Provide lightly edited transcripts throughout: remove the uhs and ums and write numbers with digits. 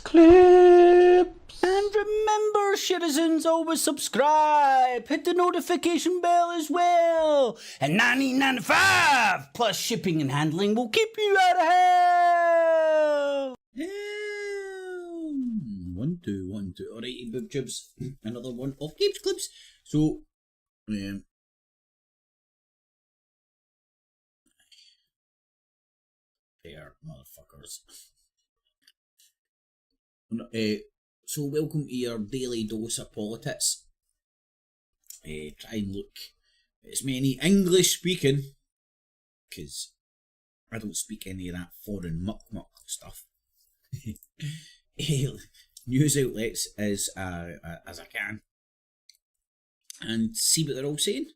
Clips. And remember, citizens, always subscribe. Hit the notification bell as well. And $19.95 plus shipping and handling will keep you out of hell. One, two. Alrighty, boob tubes. Another one of clips. So, there, motherfuckers. So welcome to your daily dose of PoliTITS. Try and look as many English speaking, because I don't speak any of that foreign muck stuff. News outlets as I can, and see what they're all saying.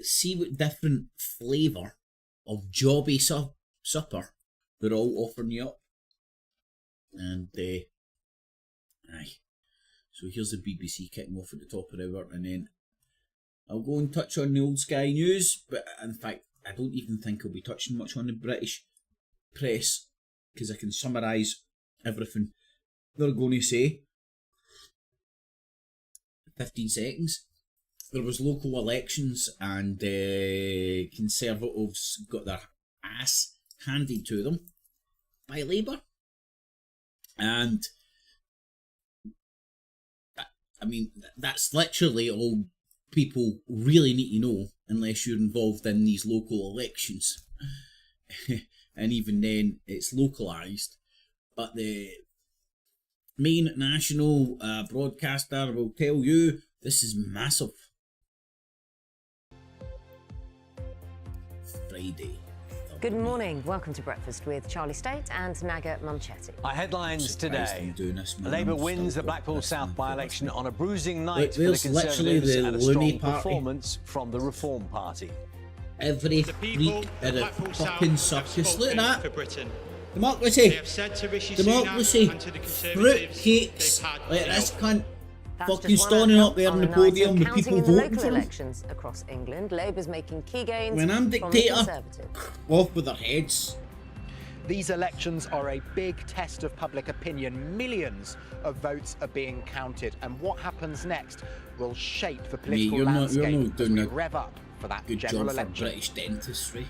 See what different flavour of jobby supper they're all offering you up. And aye. So here's the BBC kicking off at the top of the hour, and then I'll go and touch on the old Sky News, but in fact I don't even think I'll be touching much on the British press, because I can summarise everything they're going to say. 15 seconds. There was local elections and Conservatives got their ass handed to them by Labour. And I mean, that's literally all people really need to know unless you're involved in these local elections. And even then, it's localised. But the main national broadcaster will tell you this is massive. Friday. Good morning. Welcome to Breakfast with Charlie State and Naga Munchetti. Our headlines today. Labour wins the Blackpool South by-election on a bruising night for the Conservatives and a strong performance from the Reform Party. Every freak at a fucking circus. Look at that. Democracy. Democracy. Fruitcakes. Like this cunt. Fucking standing up there on the podium with people voting for him. Elections across England, Labour's making key gains. When I'm dictator, off with their heads. These elections are a big test of public opinion. Millions of votes are being counted, and what happens next will shape the political landscape as we rev up for that general election. For British dentistry.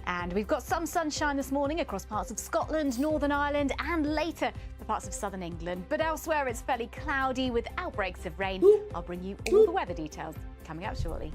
And we've got some sunshine this morning across parts of Scotland, Northern Ireland and later the parts of southern England. But elsewhere it's fairly cloudy with outbreaks of rain. I'll bring you all the weather details coming up shortly.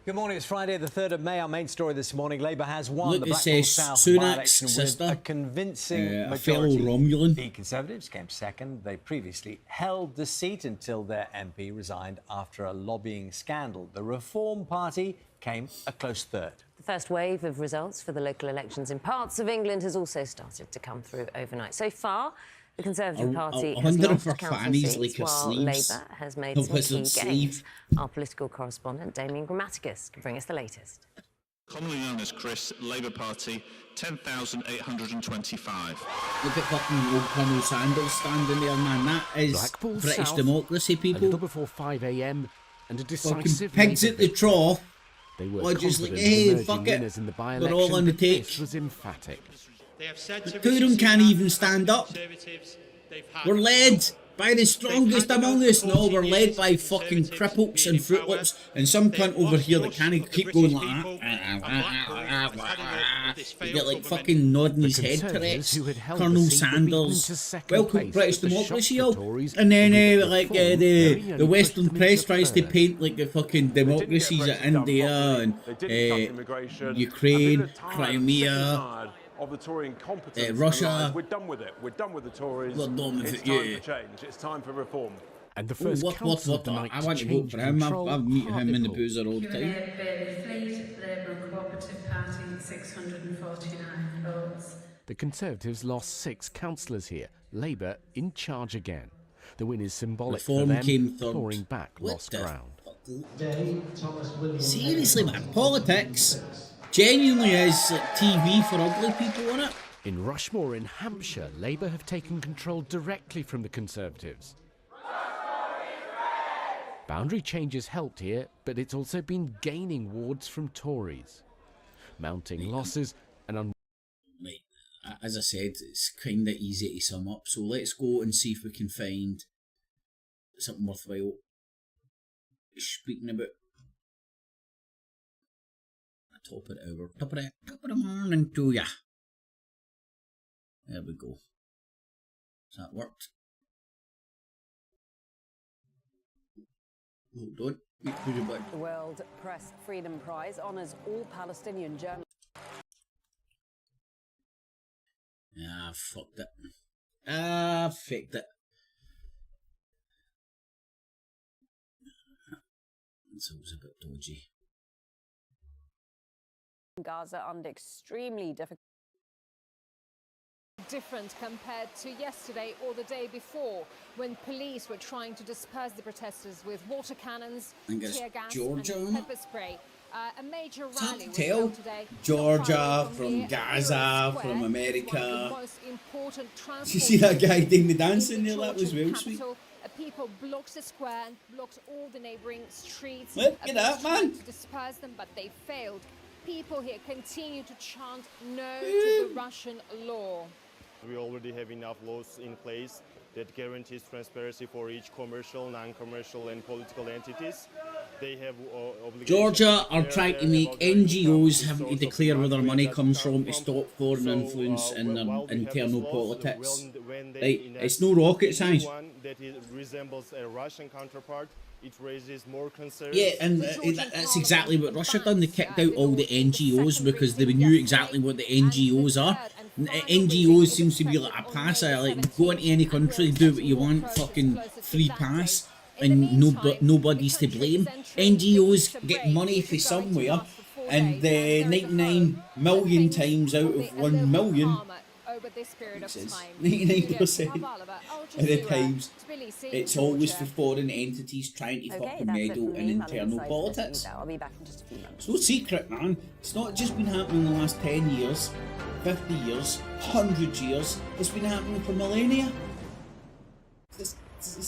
Good morning, it's Friday the 3rd of May. Our main story this morning, Labour has won the Blackpool South Sunak's by-election with sister, a convincing a fellow majority. Romulan. The Conservatives came second. They previously held the seat until their MP resigned after a lobbying scandal. The Reform Party came a close third. The first wave of results for the local elections in parts of England has also started to come through overnight. So far, the Conservative Party has lost council seats, while Labour has made some key gains. Our political correspondent, Damien Grammaticus, can bring us the latest. Commonly known as Chris, Labour Party, 10,825. Look at fucking old Colonel Sanders standing there, man. That is Blackpool British South, democracy, a little people. before 5 a.m. and a Fucking decisive pigs Labour at the victory. trough. They were Or just like, confident hey, of emerging fuck it. winners in the We're all on the take. This was emphatic. The two of them can't even stand up. We're led by the strongest among us. No, we're led by fucking cripples and Fruit Loops and some cunt over here that can't keep going like that. You get like fucking nodding his head Tourette's. Colonel Sanders. Welcome British democracy, and then the Western press tries to paint like the fucking democracies of India and Ukraine, Crimea. Of the Tory incompetence, Russia. we're done with it. We're done with the Tories. We're done with it's it, time yeah. for change. It's time for reform. And the first council of the night I want to vote for him. I've met him in the boozer all the time. Labour and Cooperative Party, 649 votes. The Conservatives lost 6 councillors here. Labour in charge again. The win is symbolic Reform for them, came third. clawing back lost ground. Seriously, man, politics genuinely is like TV for ugly people, isn't it? In Rushmore in Hampshire, Labour have taken control directly from the Conservatives. Boundary changes helped here, but it's also been gaining wards from Tories. mounting losses and Right, as I said, it's kind of easy to sum up. So let's go and see if we can find something worthwhile speaking about. Top of the hour, top of the morning to ya. There we go. Has that worked? Hold on. The World Press Freedom Prize honours all Palestinian journalists. Ah, fucked it. Ah, faked it. It's always a bit dodgy. Gaza under extremely different compared to yesterday or the day before, when police were trying to disperse the protesters with water cannons, tear gas and pepper spray. A major rally was held today. Georgia, from Gaza, from America. Did you see that guy doing the dancing there? That was real sweet. People blocked the square and blocked all the neighbouring streets. Look at that, man. To disperse them, but they failed. People here continue to chant no to the Russian law. We already have enough laws in place that guarantees transparency for each commercial, non-commercial and political entities. They have Georgia are trying to make NGOs having to declare where their money comes from to stop foreign influence in their internal politics. Right, it's no rocket science. That resembles a Russian counterpart. It raises more concerns. Yeah, and that's exactly what Russia done. They kicked out all the NGOs because they knew exactly what the NGOs are. NGOs seems to be like a pass. Like, go into any country, do what you want, fucking free pass, and nobody's to blame. NGOs get money from somewhere, and 99 million times out of 1 million, this period of time. 99% of the times, it's always for foreign entities trying to fucking meddle in internal politics. I'll be back in just a few moments. It's no secret, man. It's not just been happening in the last 10 years, 50 years, 100 years. It's been happening for millennia. It's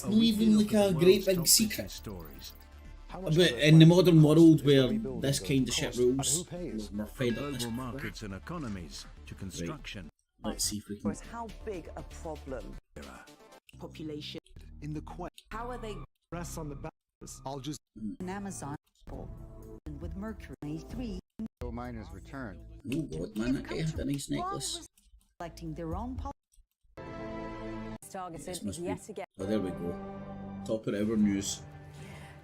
not even like a great big secret. But in the modern world where this kind of shit rules, we're fed up with this. Markets and economies to construction. Right. Let's see if we can. How big a problem? Population. In the how are they? Press on the backers. I'll just. An Amazon with Mercury 3. Miners returned. Oh god, man, that guy had a nice necklace. Collecting their own. Targeted yet again. Oh, there we go. Top of our news.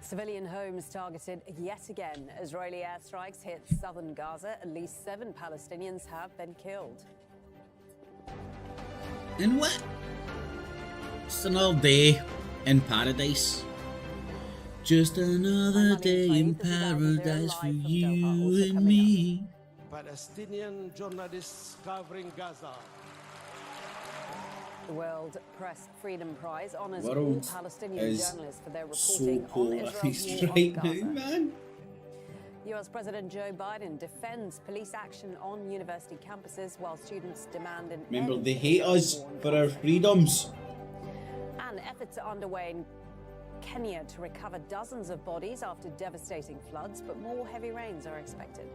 Civilian homes targeted yet again. Israeli airstrikes hit southern Gaza. At least 7 Palestinians have been killed. And what? Just another day in paradise. Just another day in paradise for you and me. Palestinian journalists covering Gaza. The World Press Freedom Prize honours all Palestinian journalists for their reporting on Israel's war on Gaza. Man. US President Joe Biden defends police action on university campuses while students demand an Remember, they hate us for our freedoms. And efforts are underway in Kenya to recover dozens of bodies after devastating floods, but more heavy rains are expected.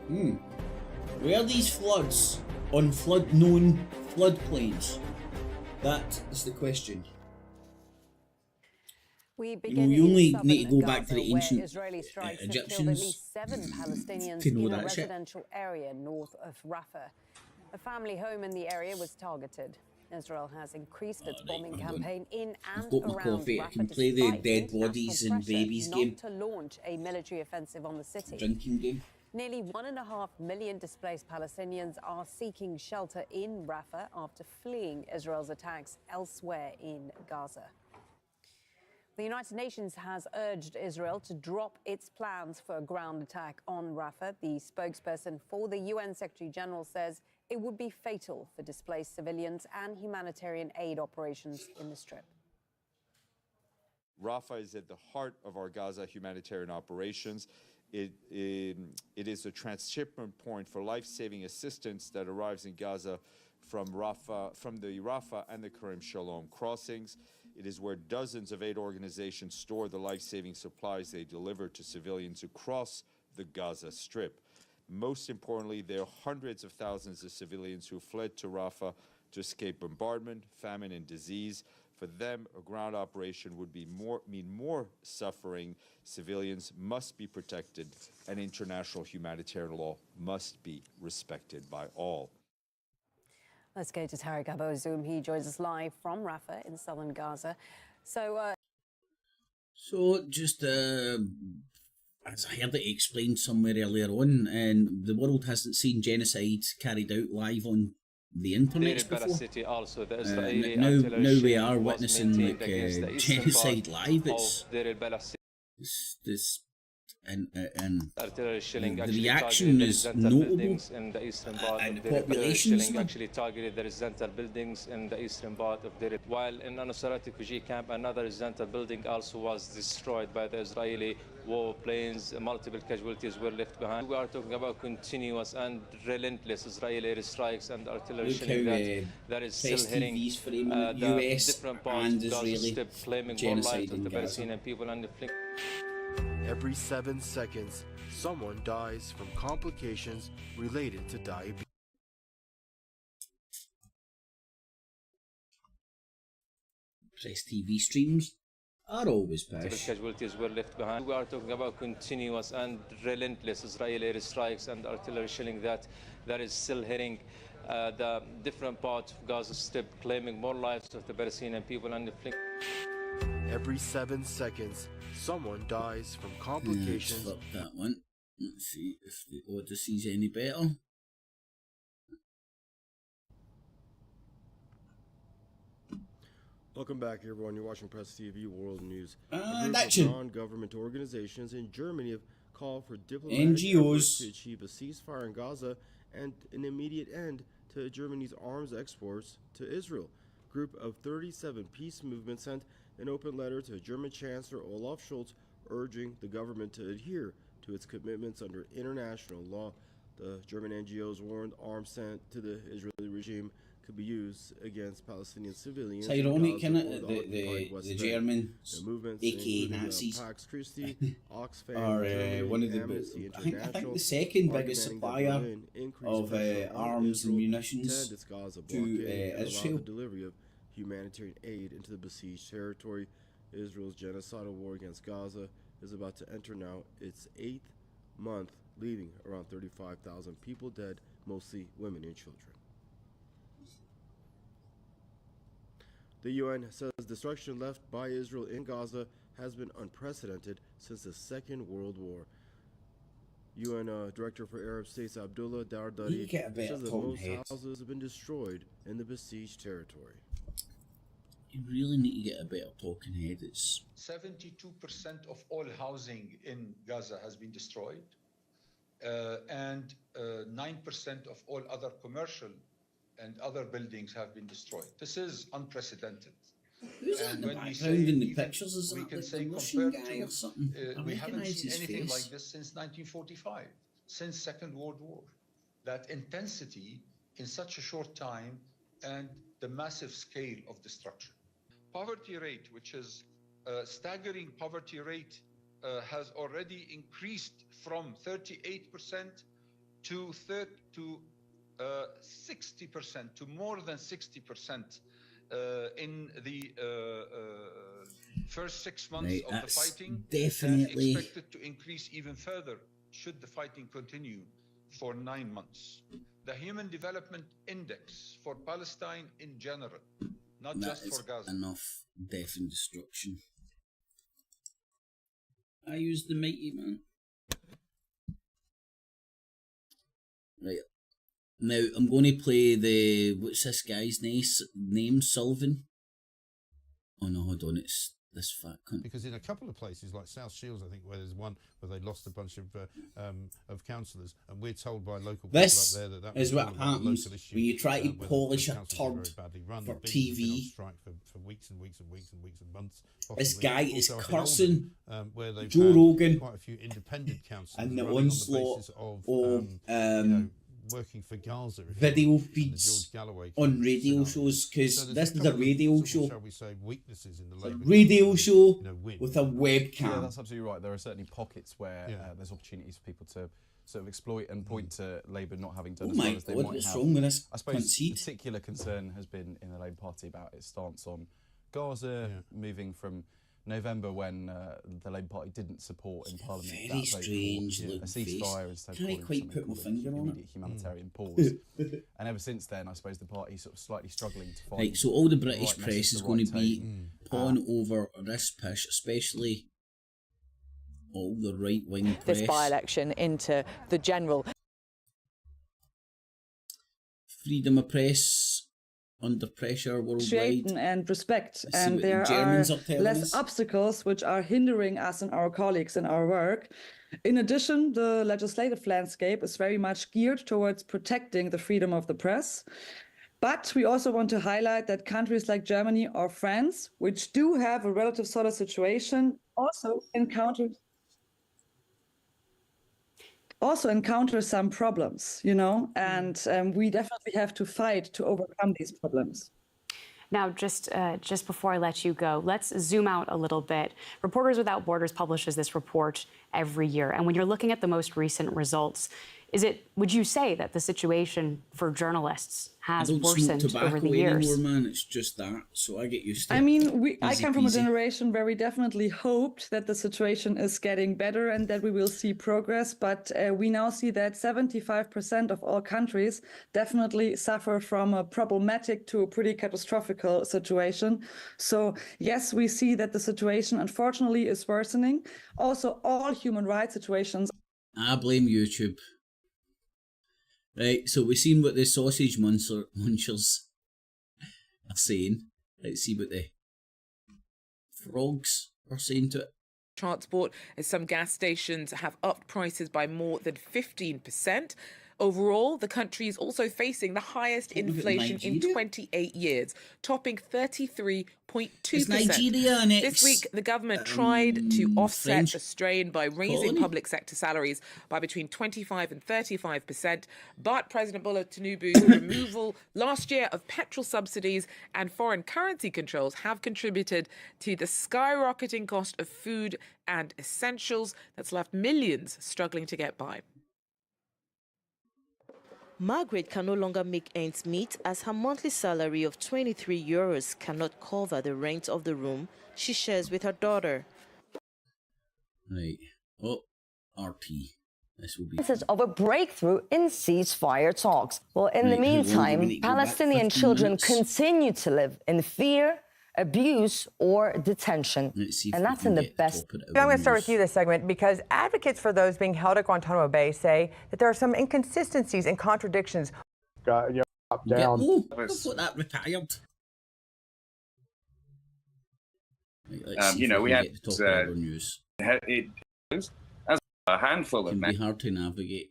Were these floods on known floodplains? That is the question. We only need to go back to the Gaza, ancient Israeli strikes Egyptians have killed at least 7 Palestinians to know in a that shit. residential area north of Rafah. A family home in the area was targeted. Israel has increased its bombing campaign in and got my around coffee. Rafah, I can play the despite dead international bodies and pressure babies not game. to launch a military offensive on the city. Drinking game. Nearly 1.5 million displaced Palestinians are seeking shelter in Rafah after fleeing Israel's attacks elsewhere in Gaza. The United Nations has urged Israel to drop its plans for a ground attack on Rafah. The spokesperson for the UN Secretary General says it would be fatal for displaced civilians and humanitarian aid operations in the Strip. Rafah is at the heart of our Gaza humanitarian operations. It is a transshipment point for life-saving assistance that arrives in Gaza from the Rafah and the Kerem Shalom crossings. It is where dozens of aid organizations store the life-saving supplies they deliver to civilians across the Gaza Strip. Most importantly, there are hundreds of thousands of civilians who fled to Rafah to escape bombardment, famine, and disease. For them, a ground operation would mean more suffering. Civilians must be protected, and international humanitarian law must be respected by all. Let's go to Tariq Abozoum. He joins us live from Rafah in southern Gaza. So just as I heard it explained somewhere earlier on, and the world hasn't seen genocide carried out live on the internet before. City also, the Now we are witnessing genocide live. And the reaction is notable, and the populations actually targeted the residential buildings in the eastern part of Deir el-Balah. While in Nusayrat refugee camp, another residential building also was destroyed by the Israeli war planes. Multiple casualties were left behind. We are talking about continuous and relentless Israeli airstrikes and artillery shelling that is still hitting the different parts of Gaza Strip, claiming more lives of the Palestinian people and the Every 7 seconds, someone dies from complications related to diabetes. Press TV streams are always pish. Casualties were left behind. We are talking about continuous and relentless Israeli airstrikes and artillery shelling that is still hitting the different parts of Gaza Strip, claiming more lives of the Palestinian people and the Every 7 seconds, someone dies from complications. Fuck that one. Let's see if the Odyssey's any better. Welcome back, everyone. You're watching Press TV World News. Action. Non-government organizations in Germany have called for diplomatic efforts to achieve a ceasefire in Gaza and an immediate end to Germany's arms exports to Israel. A group of 37 peace movements sent an open letter to German Chancellor Olaf Scholz urging the government to adhere to its commitments under international law. The German NGOs warned arms sent to the Israeli regime could be used against Palestinian civilians. It's ironic, isn't it? The Germans, aka Nazis, are one of the, I think the second biggest supplier of arms and munitions to Israel. Delivery of humanitarian aid into the besieged territory. Israel's genocidal war against Gaza is about to enter now its 8th month, leaving around 35,000 people dead, mostly women and children. The UN says destruction left by Israel in Gaza has been unprecedented since the Second World War. UN Director for Arab States Abdullah Dardari says that most houses have been destroyed in the besieged territory. You really need to get a better talking head. It's 72% of all housing in Gaza has been destroyed, and 9% of all other commercial and other buildings have been destroyed. This is unprecedented. Who's that in the background in the pictures? Is that like the Russian guy or something? We haven't seen anything like this since 1945, since Second World War. That intensity in such a short time and the massive scale of destruction. Poverty rate, which is a staggering poverty rate, has already increased from 38% to 60%, to more than 60% in the first 6 months of the fighting. Definitely expected to increase even further should the fighting continue for 9 months. The Human Development Index for Palestine in general, not just for Gaza. Enough death and destruction. I use the mighty man. Right. Now, I'm going to play the... What's this guy's name? Sylvan? Oh no, hold on, it's this fat cunt. Because in a couple of places, like South Shields, I think, where there's one where they lost a bunch of councillors, and we're told by local people up there that is what happens when you try to polish a turd for TV. Strike for weeks and weeks and weeks and weeks and months. This guy is cursing where Joe Rogan quite a few independent councillors and the onslaught of working for Gaza video feeds on radio shows, because this is a radio show. Shall we say weaknesses in the radio show with a webcam. Yeah, that's absolutely right. There are certainly pockets where there's opportunities for people sort of exploit and point to Labour not having done as well as they might what's have. wrong with this? I suppose particular concern has been in the Labour Party about its stance on Gaza, moving from November when the Labour Party didn't support in Parliament very strange a ceasefire instead of Can't quite put my finger on immediate humanitarian pause. And ever since then, I suppose the party sort of slightly struggling to find. Right, so all the British press is going to be pawing over this push, especially all the right-wing press. This by-election into the general. Freedom of press under pressure worldwide. And respect, and there are less obstacles which are hindering us and our colleagues in our work. In addition, the legislative landscape is very much geared towards protecting the freedom of the press. But we also want to highlight that countries like Germany or France, which do have a relative solid situation, also encounter some problems, you know, and we definitely have to fight to overcome these problems. Now, just before I let you go, let's zoom out a little bit. Reporters Without Borders publishes this report every year, and when you're looking at the most recent results, would you say that the situation for journalists has worsened over the years? Anymore, man. It's just that, so I get used to it. I mean, I come from a generation where we definitely hoped that the situation is getting better and that we will see progress, but we now see that 75% of all countries definitely suffer from a problematic to a pretty catastrophic situation. So yes, we see that the situation unfortunately is worsening. Also, all human rights situations. I blame YouTube. Right, so we've seen what the sausage munchers are saying. Let's see what the frogs are saying to it. Transport, as some gas stations have upped prices by more than 15%. Overall, the country is also facing the highest inflation in 28 years, topping 33.2%. Nigeria next? This week, the government tried to offset the strain by raising public sector salaries by between 25 and 35%. But President Bola Tinubu's removal last year of petrol subsidies and foreign currency controls have contributed to the skyrocketing cost of food and essentials that's left millions struggling to get by. Margaret can no longer make ends meet as her monthly salary of €23 cannot cover the rent of the room she shares with her daughter. Right. Oh, RT. This will be of a breakthrough in ceasefire talks. Well, in the meantime, Palestinian children continue to live in fear, abuse, or detention. And that's in the best. I'm going to start with you this segment because advocates for those being held at Guantanamo Bay say that there are some inconsistencies and contradictions. Down. I thought that retired. Right, we had news. It as a handful of men. It can be hard to navigate.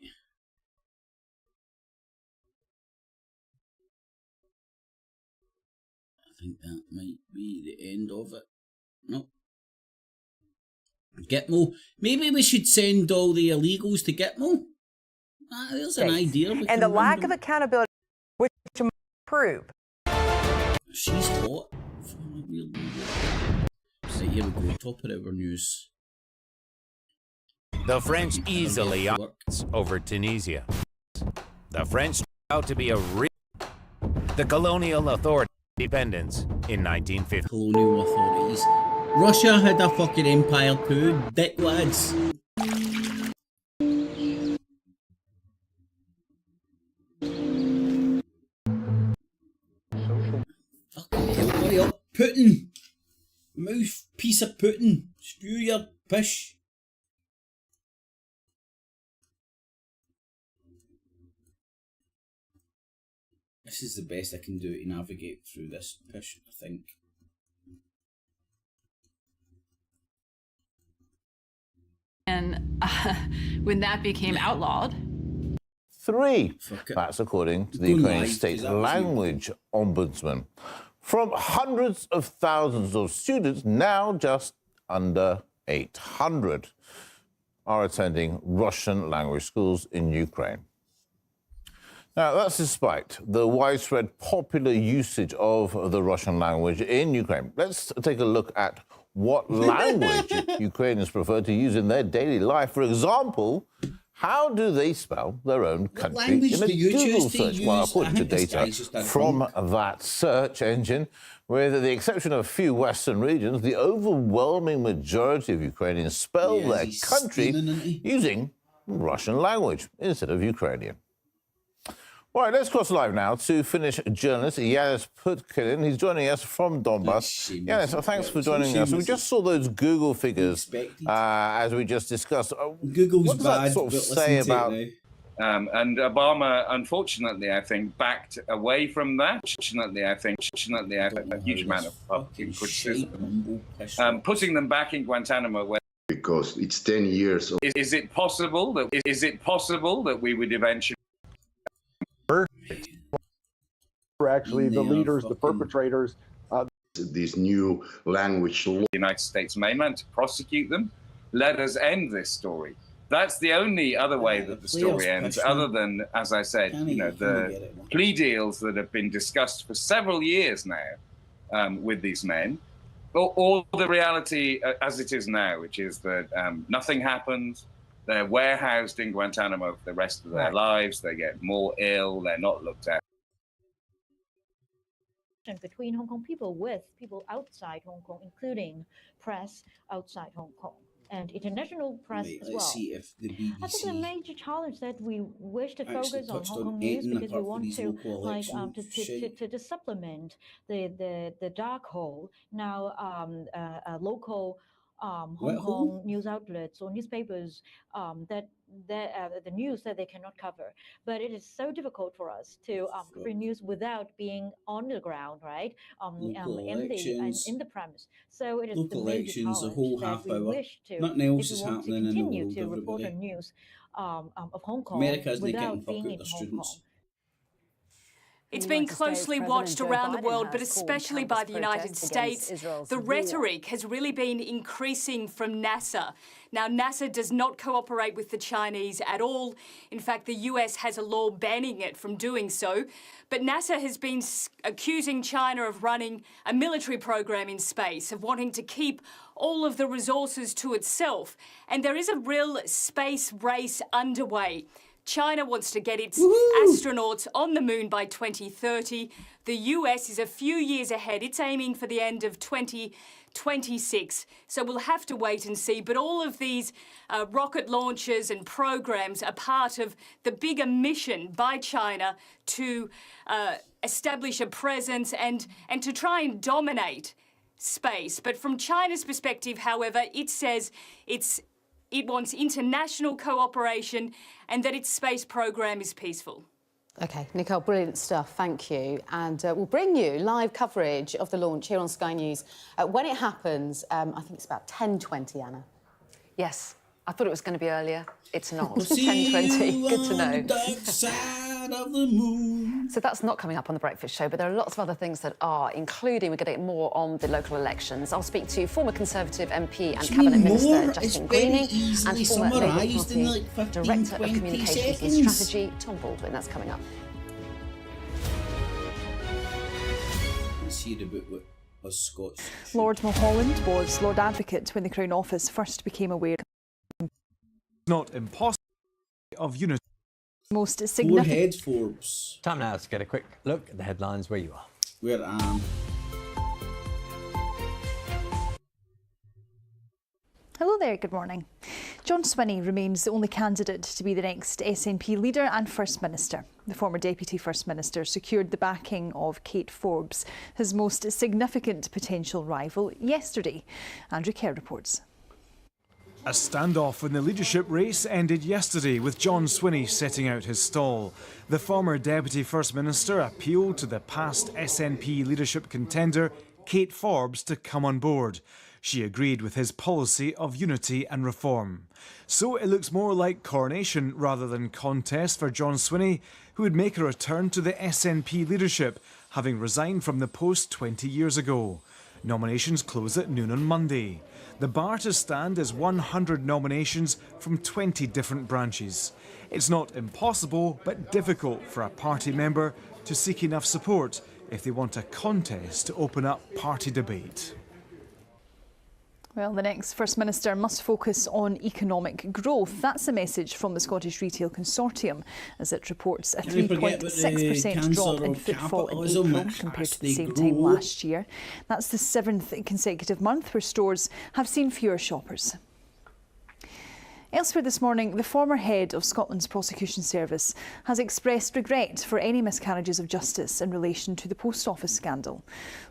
I think that might be the end of it. No. Gitmo. Maybe we should send all the illegals to Gitmo. There's an idea. And the lack of accountability, which might prove. She's hot. So here we go. Top of our news. The French easily over Tunisia. The French out to be the colonial authority. Independence in 1950. Colonial authorities. Russia had a fucking empire too, dickwads. Fucking hell, hurry up. Putin! Mouthpiece of Putin. Spew your pish. This is the best I can do to navigate through this push, I think. And when that became outlawed. 3. That's according to the Ukrainian State Language Ombudsman. From hundreds of thousands of students, now just under 800 are attending Russian language schools in Ukraine. Now, that's despite the widespread popular usage of the Russian language in Ukraine. Let's take a look at what language Ukrainians prefer to use in their daily life. For example, How do they spell their own country language in a do you Google choose to search? Well, use? according I to think this data guy's just a from drunk. that search engine, with the exception of a few Western regions, the overwhelming majority of Ukrainians spell Yeah, their he's country steaming, isn't he? using Russian language instead of Ukrainian. All right, let's cross live now to Finnish journalist Yanis Putkinen. He's joining us from Donbass. Yanis, thanks for joining us. We just saw those Google figures as we just discussed. Google's what does that bad, sort of but say listen to about... it And Obama, unfortunately, I think, backed away from that. Unfortunately, I think a huge amount of Republican criticism, putting them back in Guantanamo. Where because it's 10 years. Is it possible that we would eventually? Actually, the leaders, the perpetrators. This new language law. The United States mainland to prosecute them. Let us end this story. That's the only other way that the story ends, other than, as I said, the plea deals that have been discussed for several years now with these men, or the reality as it is now, which is that nothing happens. They're warehoused in Guantanamo for the rest of their lives. They get more ill. They're not looked after. Between Hong Kong people with people outside Hong Kong, including press outside Hong Kong and international press as well. Let's see if the BBC I think the major challenge that we wish to focus on Hong Kong news because we want to to supplement the dark hole. Now, local Hong Kong news outlets or newspapers that the news that they cannot cover, but it is so difficult for us to cover news without being on the ground, right? In the premise. So it is the major challenge that we wish to. Nothing else if is we want to happening in the continue world, to report on everybody. news of Hong Kong America's not getting without being fucked in with Hong students. Kong. In It's the been United States, closely President watched Joe around the Biden world, but has called especially by the campus United protests States. against Israel's The war. rhetoric has really been increasing from NASA. Now, NASA does not cooperate with the Chinese at all. In fact, the US has a law banning it from doing so. But NASA has been accusing China of running a military program in space, of wanting to keep all of the resources to itself. And there is a real space race underway. China wants to get its astronauts on the moon by 2030. The US is a few years ahead. It's aiming for the end of 2026. So we'll have to wait and see. But all of these rocket launches and programs are part of the bigger mission by China to establish a presence and to try and dominate space. But from China's perspective, however, it says it wants international cooperation and that its space program is peaceful. OK, Nicole, brilliant stuff. Thank you. And we'll bring you live coverage of the launch here on Sky News. When it happens, I think it's about 10:20, Anna. Yes. I thought it was going to be earlier. It's not. 10:20. Good to know. Dark side of the moon. So that's not coming up on The Breakfast Show, but there are lots of other things that are, including we're getting more on the local elections. I'll speak to former Conservative MP and Cabinet Minister Justin Greening and former Labour Party Director of Communications and Strategy, Tom Baldwin. That's coming up. Let's hear about what us Scots. Lord Mulholland was Lord Advocate when the Crown Office first became aware. Not impossible of unity. Most significant. Forbes. Time now to get a quick look at the headlines where you are. Where Hello there, good morning. John Swinney remains the only candidate to be the next SNP leader and First Minister. The former Deputy First Minister secured the backing of Kate Forbes, his most significant potential rival, yesterday. Andrew Kerr reports. A standoff in the leadership race ended yesterday with John Swinney setting out his stall. The former Deputy First Minister appealed to the past SNP leadership contender, Kate Forbes, to come on board. She agreed with his policy of unity and reform. So it looks more like coronation rather than contest for John Swinney, who would make a return to the SNP leadership, having resigned from the post 20 years ago. Nominations close at noon on Monday. The bar to stand is 100 nominations from 20 different branches. It's not impossible, but difficult for a party member to seek enough support if they want a contest to open up party debate. Well, the next First Minister must focus on economic growth. That's the message from the Scottish Retail Consortium, as it reports a 3.6% drop in footfall in April compared to the same time last year. That's the 7th consecutive month where stores have seen fewer shoppers. Elsewhere this morning, the former head of Scotland's Prosecution Service has expressed regret for any miscarriages of justice in relation to the Post Office scandal.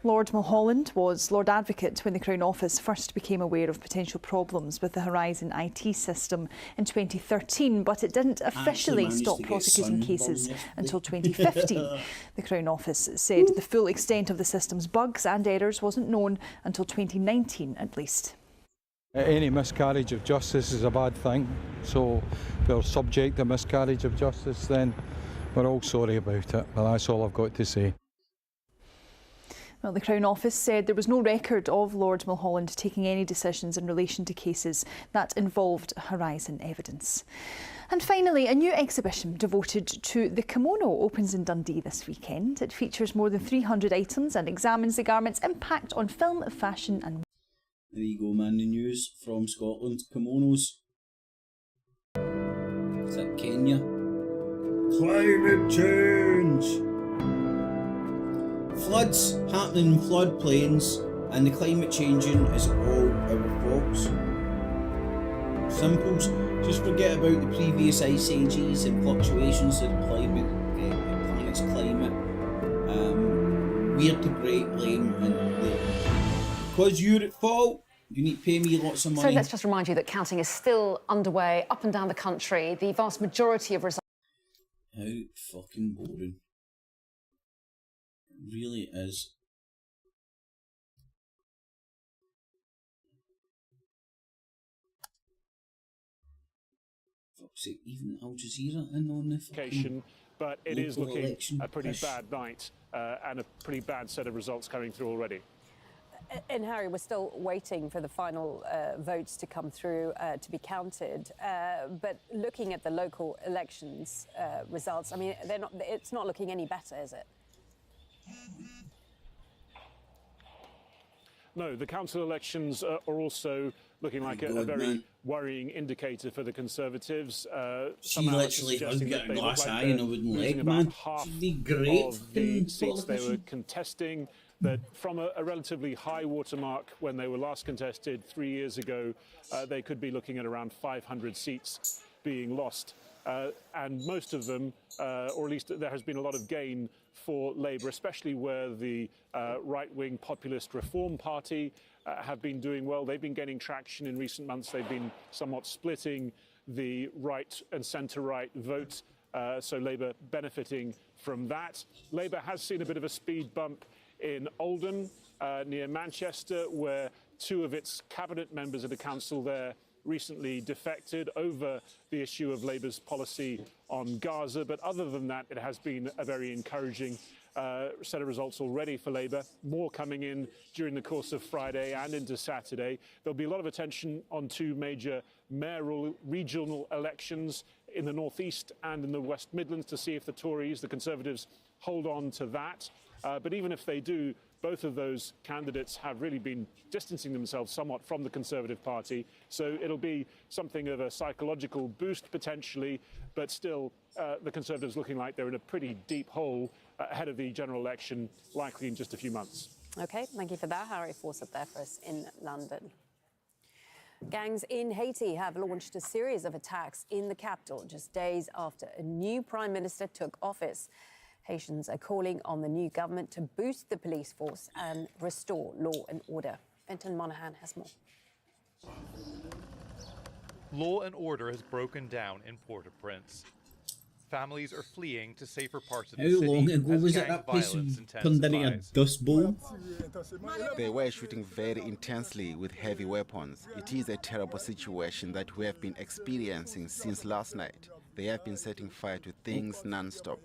Lord Mulholland was Lord Advocate when the Crown Office first became aware of potential problems with the Horizon IT system in 2013, but it didn't officially stop prosecuting cases until 2015. The Crown Office said the full extent of the system's bugs and errors wasn't known until 2019 at least. Any miscarriage of justice is a bad thing, so if we're subject to miscarriage of justice, then we're all sorry about it, but that's all I've got to say. Well, the Crown Office said there was no record of Lord Mulholland taking any decisions in relation to cases that involved Horizon evidence. And finally, a new exhibition devoted to the kimono opens in Dundee this weekend. It features more than 300 items and examines the garment's impact on film, fashion and... There you go, man, the news from Scotland. Kimonos. Is that Kenya? Climate change! Floods happening in floodplains, and the climate changing is all our faults. Simples. Just forget about the previous ice ages and fluctuations in climate, the planet's climate. We're the great lame and because you're at fault, you need to pay me lots of money. So let's just remind you that counting is still underway up and down the country. The vast majority of results... How fucking boring. It really is. Fuck's sake, even Al Jazeera in on the fucking... But it is looking election a pretty pish. bad night and a pretty bad set of results coming through already. And Harry, we're still waiting for the final votes to come through to be counted. But looking at the local elections results, I mean, it's not looking any better, is it? No, the council elections are also looking like a very worrying indicator for the Conservatives. She literally has got a glass eye and a wooden leg, man. She'd be great of the seats they were contesting. That from a relatively high watermark when they were last contested 3 years ago, they could be looking at around 500 seats being lost. And most of them, or at least there has been a lot of gain for Labour, especially where the right-wing populist Reform Party have been doing well. They've been gaining traction in recent months. They've been somewhat splitting the right and centre-right vote, so Labour benefiting from that. Labour has seen a bit of a speed bump in Oldham, near Manchester, where two of its cabinet members of the council there recently defected over the issue of Labour's policy on Gaza. But other than that, it has been a very encouraging set of results already for Labour. More coming in during the course of Friday and into Saturday. There'll be a lot of attention on two major mayoral regional elections in the North East and in the West Midlands to see if the Tories, the Conservatives, hold on to that. But even if they do, both of those candidates have really been distancing themselves somewhat from the Conservative Party. So it'll be something of a psychological boost potentially, but still the Conservatives looking like they're in a pretty deep hole ahead of the general election, likely in just a few months. OK, thank you for that. Harry Fawcett there for us in London. Gangs in Haiti have launched a series of attacks in the capital just days after a new prime minister took office. Haitians are calling on the new government to boost the police force and restore law and order. Fenton Monahan has more. Law and order has broken down in Port-au-Prince. Families are fleeing to safer parts of the city. How long ago was it that place turned into a dust bowl? They were shooting very intensely with heavy weapons. It is a terrible situation that we have been experiencing since last night. They have been setting fire to things non-stop.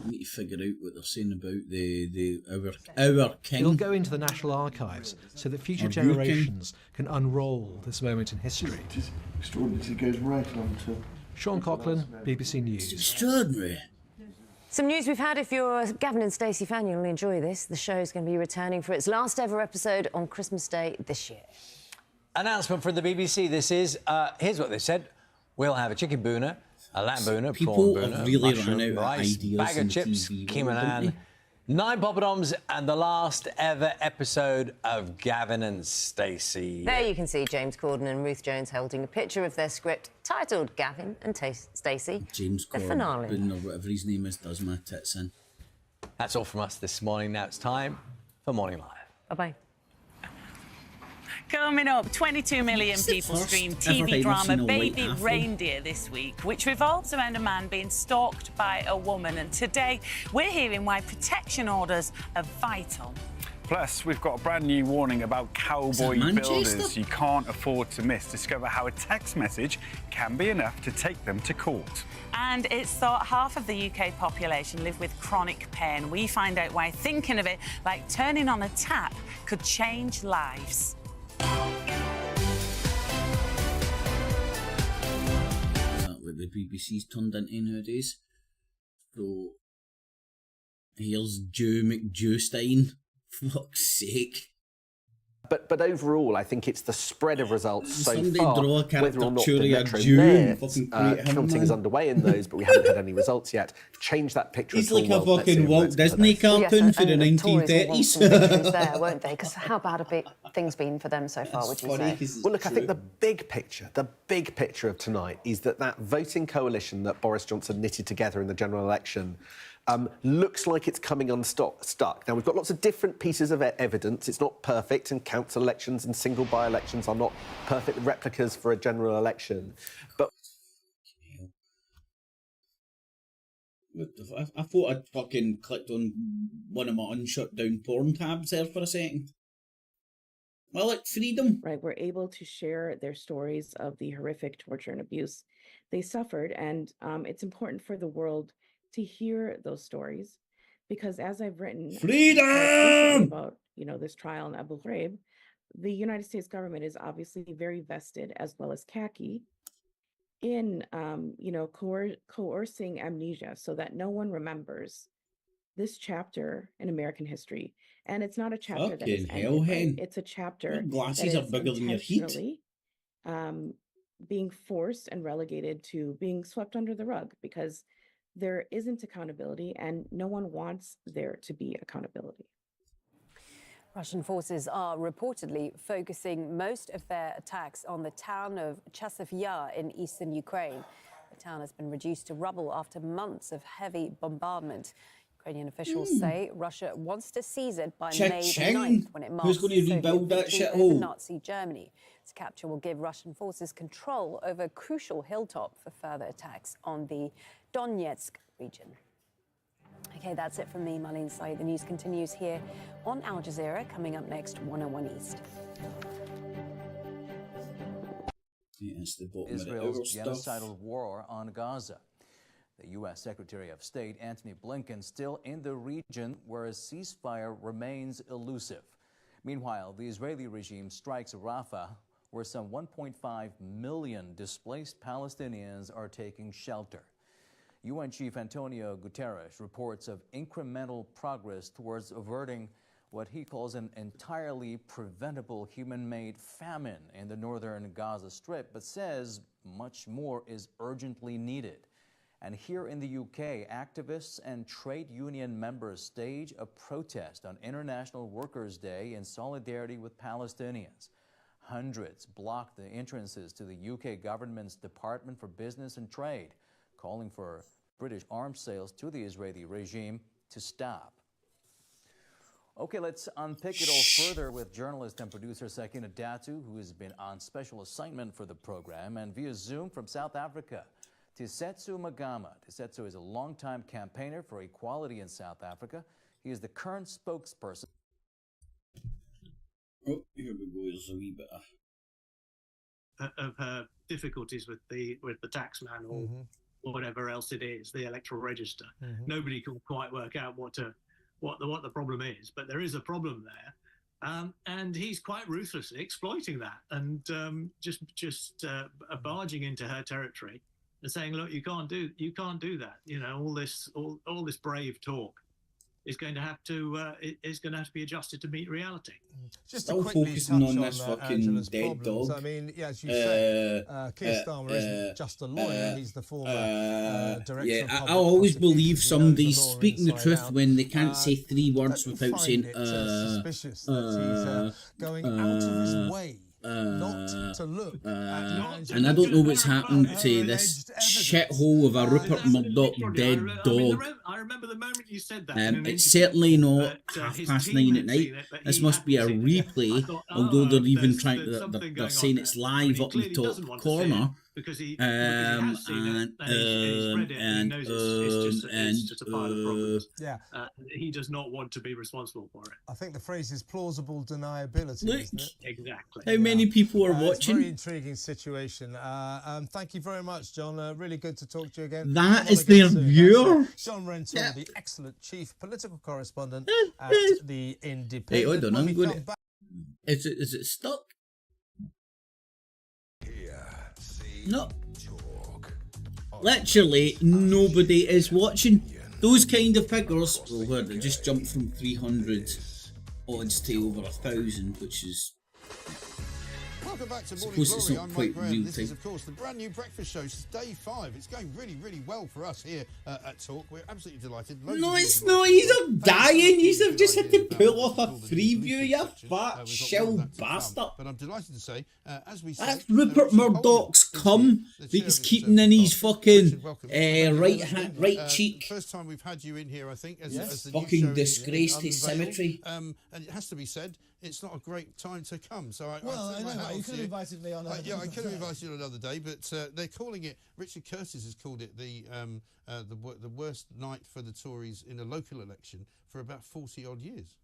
We need to figure out what they're saying about our king. It'll go into the National Archives so that future generations can unroll this moment in history. It is extraordinary. It goes right on to... Sean Coughlin, BBC News. It's extraordinary. Some news we've had. If you're a Gavin and Stacey fan, you'll enjoy this. The show is going to be returning for its last ever episode on Christmas Day this year. Announcement from the BBC. This is, here's what they said. We'll have a chicken boona, a lamb boona, People prawn boona, have really mushroom, run out of rice, ideas bag in of chips, TV, Kim and don't Ann, 9 poppadoms, and the last ever episode of Gavin and Stacey. There you can see James Corden and Ruth Jones holding a picture of their script titled Gavin and Stacey. James The finale. Corden, or whatever his name is, does my tits in. That's all from us this morning. Now it's time for Morning Live. Bye-bye. Coming up, 22 million people streamed TV drama Baby Reindeer this week, which revolves around a man being stalked by a woman. And today, we're hearing why protection orders are vital. Plus, we've got a brand new warning about cowboy builders you can't afford to miss. Discover how a text message can be enough to take them to court. And it's thought half of the UK population live with chronic pain. We find out why thinking of it like turning on a tap could change lives. Is that what the BBC's turned into nowadays? So, here's Joe McJewstein. Fuck's sake. But overall, I think it's the spread of results so Somebody far. draw a Whether or not the caricature of Metro June, Mayor fucking create him, counting man. is underway in those, but we haven't had any results yet. Change that picture. He's at all. like a Well, let's see fucking in the Walt next couple of Disney days. cartoon for the and the Tories will want 1930s. some victories there, won't they? Because how bad have things been for them so far, would you say? Well, look, I think the big picture of tonight is that voting coalition that Boris Johnson knitted together in the general election looks like it's coming unstuck. Now, we've got lots of different pieces of evidence. It's not perfect, and council elections and single by-elections are not perfect replicas for a general election. But I thought I'd fucking clicked on one of my unshut down porn tabs there for a second. Well, like freedom. Right, we're able to share their stories of the horrific torture and abuse they suffered, and it's important for the world to hear those stories, because as I've written freedom about this trial in Abu Ghraib, the United States government is obviously very vested, as well as khaki, in coercing amnesia so that no one remembers this chapter in American history. And it's not a chapter that is Fucking hell, ended, right? hen. It's a chapter Your glasses that are is bigger than your heat. intentionally, being forced and relegated to being swept under the rug, because there isn't accountability and no one wants there to be accountability. Russian forces are reportedly focusing most of their attacks on the town of Chasiv Yar in eastern Ukraine. The town has been reduced to rubble after months of heavy bombardment. Ukrainian officials say Russia wants to seize it by May 9th, when it marks Who's going to Soviet rebuild that victory over shithole? Nazi Germany. Its capture will give Russian forces control over a crucial hilltop for further attacks on the Donetsk region. Okay, that's it from me, Marlene Saeed. The news continues here on Al Jazeera. Coming up next, 101 East. Israel's genocidal war on Gaza. The U.S. Secretary of State Antony Blinken still in the region where a ceasefire remains elusive. Meanwhile, the Israeli regime strikes Rafah, where some 1.5 million displaced Palestinians are taking shelter. UN Chief Antonio Guterres reports of incremental progress towards averting what he calls an entirely preventable human-made famine in the northern Gaza Strip, but says much more is urgently needed. And here in the UK, activists and trade union members stage a protest on International Workers' Day in solidarity with Palestinians. Hundreds blocked the entrances to the UK government's Department for Business and Trade, calling for British arms sales to the Israeli regime to stop. Okay, let's unpick it all further with journalist and producer Sakina Datu, who has been on special assignment for the program, and via Zoom from South Africa, Tisetso Magama. Tisetso is a longtime campaigner for equality in South Africa. He is the current spokesperson. Oh, here we go. There's a wee bit of her difficulties with the tax man or whatever else it is, the electoral register. Nobody can quite work out what the problem is, but there is a problem there, and he's quite ruthlessly exploiting that and just barging into her territory and saying, look, you can't do that. You know, all this brave talk is going to have to be adjusted to meet reality. Just Still focusing on this fucking dead dog. I mean, yeah, as you say, Keir Starmer isn't just a lawyer; he's the former director. Yeah, of I always believe somebody's speaking the truth when they can't say 3 words without saying suspicious that he's going out of his way not to look at and I don't know what's happened to this shithole of a Rupert Murdoch dead dog. I remember the moment you said that. It's certainly not 9:30 at night. This must be a replay, although they're even trying to, they're saying it's live up in the top corner. Because he has seen it, and he knows it's just a pile of problems. Yeah. He does not want to be responsible for it. I think the phrase is plausible deniability, Look, isn't it? Exactly. How many people are watching? It's a very intriguing situation. Thank you very much, John. Really good to talk to you again. That is their viewer. John Renton, the excellent chief political correspondent at The Independent. Hey, hold on, I'm going to... Is it stuck? No. Literally nobody is watching. Those kind of figures, well, where they just jumped from 300 odds to over 1,000, which is... Welcome back to Morning Glory. I'm Mike Graham. This time. is, of course, the brand new breakfast show. It's day 5. It's going really, really well for us here at Talk. We're absolutely delighted. No, it's not. He's dying. He's just had to pull off a preview, you fat shell bastard. But I'm delighted to say, as we said... That's Rupert Murdoch's cum that he's keeping in his fucking right cheek. First time we've had you in here, I think, as the fucking disgraced his cemetery. And it has to be said, it's not a great time to come. So I know. You could have invited me on. Yeah, I could have invited you on another day, but they're calling it. Richard Curtis has called it the worst night for the Tories in a local election for about 40 odd years.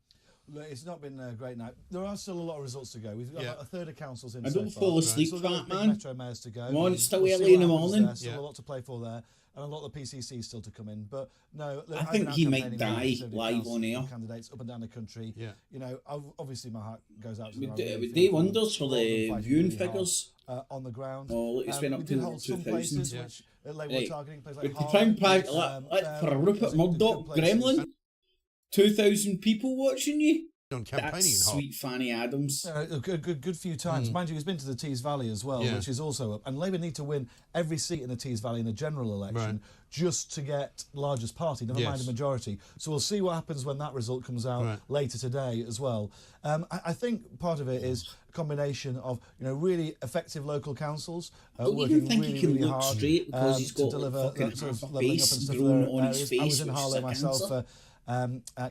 Look, it's not been a great night. There are still a lot of results to go. We've got about a third of councils in. I don't fall asleep for that, man. Metro mayors to go. Come on, it's still early in the morning. There's still a lot to play for there, and a lot of the PCC still to come in. But no, look, I think he might die live on air. Candidates up and down the country. Yeah. You know, obviously my heart goes out to them. Would do wonders for the viewing figures on the ground. Oh, look, it's been up to 2,000. Which Labour were targeting places like for a Rupert Murdoch gremlin, 2,000 people watching you. On campaigning. That's sweet Fanny Adams. A good few times. Mind you, he's been to the Tees Valley as well, which is also up. And Labour need to win every seat in the Tees Valley in the general election just to get largest party, never mind a majority. So we'll see what happens when that result comes out later today as well. I think part of it is a combination of really effective local councils working really hard straight because he's got to deliver that sort of half levelling up and face stuff grown there. on his face. I was in Harlow myself. Cancer.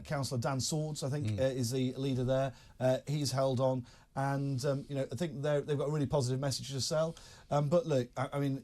Councillor Dan Swords, I think, is the leader there. He's held on, and I think they've got a really positive message to sell. But look, I mean,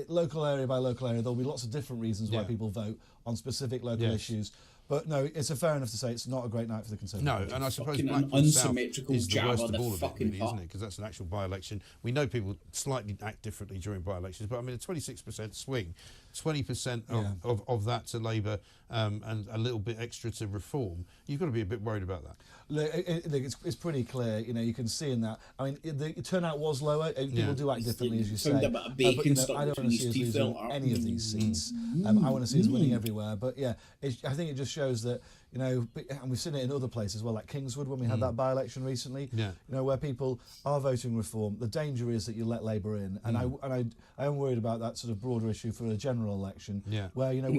local area by local area, there'll be lots of different reasons why people vote on specific local issues. But no, it's fair enough to say it's not a great night for the Conservatives. No, and I suppose Blackpool South is the worst of all of it, really, isn't it? Because that's an actual by-election. We know people slightly act differently during by-elections, but I mean, a 26% swing, 20% of that to Labour and a little bit extra to Reform, you've got to be a bit worried about that. Look, it's pretty clear. You can see in that. I mean, the turnout was lower. People do act differently, as you say. But I don't want to see us losing any of these seats. I want to see us winning everywhere. But yeah, I think it just shows that and we've seen it in other places as well, like Kingswood when we had that by-election recently. Where people are voting Reform. The danger is that you let Labour in, and I am worried about that sort of broader issue for a general election. Where you're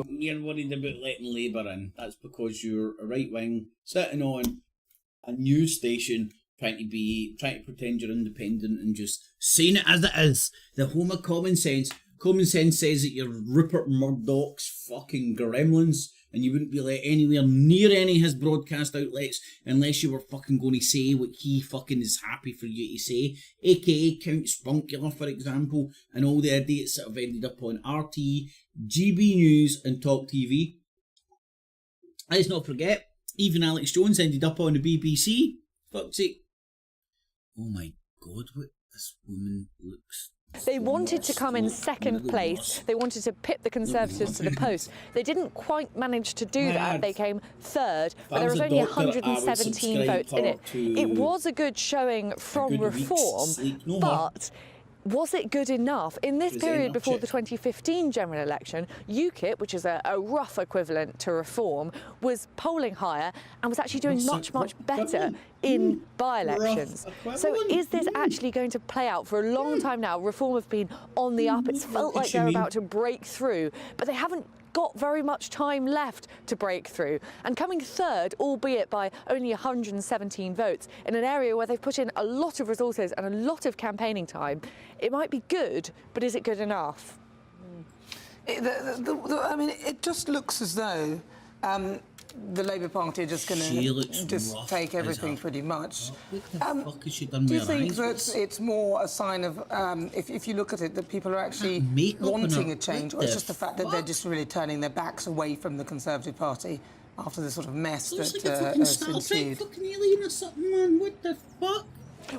worried about letting Labour in. That's because you're a right wing sitting on a news station trying to pretend you're independent and just saying it as it is. The home of common sense. Common sense says that you're Rupert Murdoch's fucking gremlins and you wouldn't be let anywhere near any of his broadcast outlets unless you were fucking going to say what he fucking is happy for you to say, aka Count Spunkular, for example, and all the idiots that have ended up on RT, GB News and Talk TV. Let's not forget, even Alex Jones ended up on the BBC. Fuck's sake. Oh my God, what this woman looks. They wanted to come in second place. They wanted to pip the Conservatives to the post. They didn't quite manage to do that. They came third, but there was only 117 votes in it. It was a good showing from Reform, but was it good enough? In this period before the 2015 general election, UKIP, which is a rough equivalent to Reform, was polling higher and was actually doing much better in by-elections. So is this actually going to play out? For a long time now, Reform have been on the up. It's felt like they're about to break through, but they haven't got very much time left to break through. And coming third, albeit by only 117 votes, in an area where they've put in a lot of resources and a lot of campaigning time, it might be good, but is it good enough? I mean, it just looks as though the Labour Party are just going to just take everything pretty much. What the fuck has she done Do you with her think eyes? that it's more a sign of, if you look at it, that people are actually wanting a change, or it's just the fact that they're just really turning their backs away from the Conservative Party after the sort of mess that has ensued? Fucking alien or something, man. What the fuck?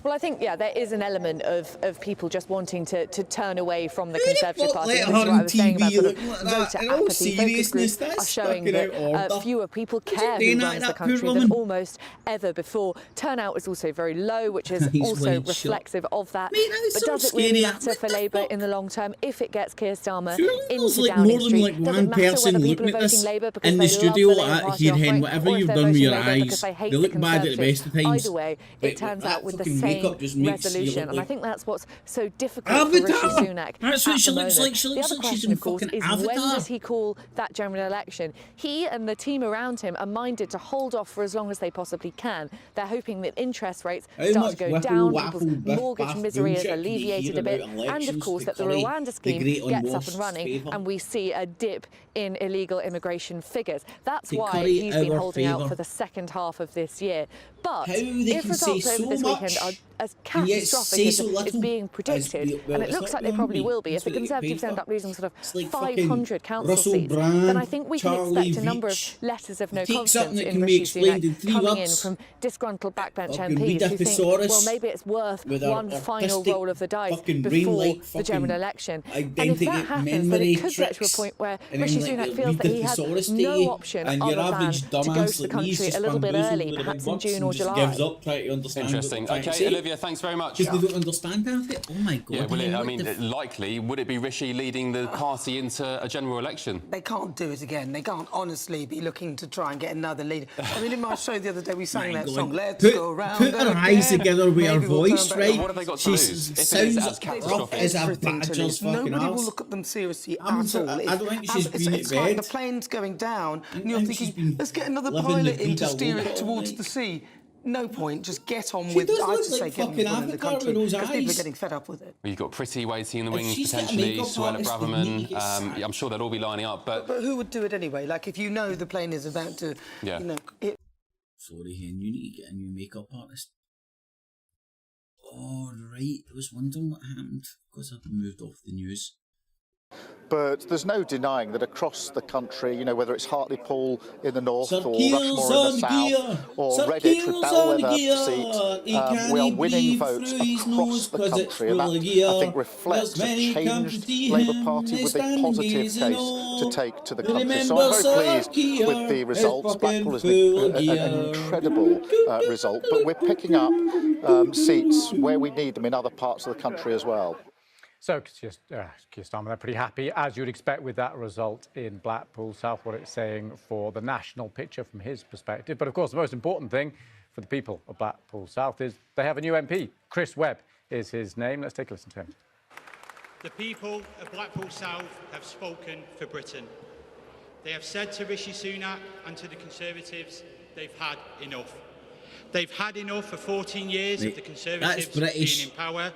Well, I think, yeah, there is an element of people just wanting to turn away from the Conservative Party. This is what I was saying about sort of voter apathy. Focus groups are showing that fewer people care who runs the country than almost ever before. Turnout is also very low, which is also reflexive of that. But does it really matter for Labour in the long term if it gets Keir Starmer into Downing Street? Does it matter whether people are voting Labour because in they the studio love the Labour Party Hen, whatever you've done with your eyes, they look bad at the best of times. Either way, it turns out with the same resolution, and I think that's what's so difficult Avatar. for Rishi Sunak. That's what she at the looks moment. like. She The looks other like she's question, in of course, fucking is Avatar. when does he call that general election? He and the team around him are minded to hold off for as long as they possibly can. They're hoping that interest rates start to go down, people's mortgage misery is alleviated a bit, and of course that the Rwanda scheme gets up and running, and we see a dip in illegal immigration figures. That's why he's been holding out for the second half of this year. But if results over this weekend are as catastrophic as is being predicted, and it looks like they probably will be, if the Conservatives end up losing sort of 500 council seats, then I think we can expect a number of letters of no confidence in Rishi Sunak coming in from disgruntled backbench MPs who think, well, maybe it's worth one final roll of the dice before the general election. And if that happens, then it could get to a point where Rishi Sunak feels that he has no option other than to go to the country a little bit early, perhaps in June or July. Gives up trying to understand. Interesting. Okay, Olivia, thanks very much. Because they don't understand half it. Oh my God. Yeah, well, I mean, likely, would it be Rishi leading the party into a general election? They can't do it again. They can't honestly be looking to try and get another leader. I mean, in my show the other day, we sang that song, Let's Go Round. Put her eyes together with her voice, right? What have they got to lose? If it is as catastrophic as a badger's fucking Nobody arse. will look at them seriously at all. I don't think she's been at it's bed. like the plane's going down, and you're thinking, let's get another pilot in to steer it towards the sea. No point, just get on with it. I just say get on with running the country, because people are getting fed up with it. Well, you've got Pretty waiting in the wings, potentially, Suella Braverman. I'm sure they'll all be lining up, but who would do it anyway? Like, if you know the plane is about to, yeah. you know... Sorry, Hen, you need to get a new makeup artist. Oh, right, I was wondering what happened, because I've moved off the news. But there's no denying that across the country, you know, whether it's Hartlepool in the north or Rushmore in the south or Redditch with Bellwether seat, we are winning votes across the country, and that, I think, reflects a changed Labour Party with a positive case to take to the country. So I'm very pleased with the results. Blackpool has been an incredible result, but we're picking up seats where we need them in other parts of the country as well. So, Keir Starmer, they're pretty happy, as you'd expect with that result in Blackpool South, what it's saying for the national picture from his perspective. But, of course, the most important thing for the people of Blackpool South is they have a new MP. Chris Webb is his name. Let's take a listen to him. The people of Blackpool South have spoken for Britain. They have said to Rishi Sunak and to the Conservatives, they've had enough. They've had enough for 14 years of the Conservatives being in power.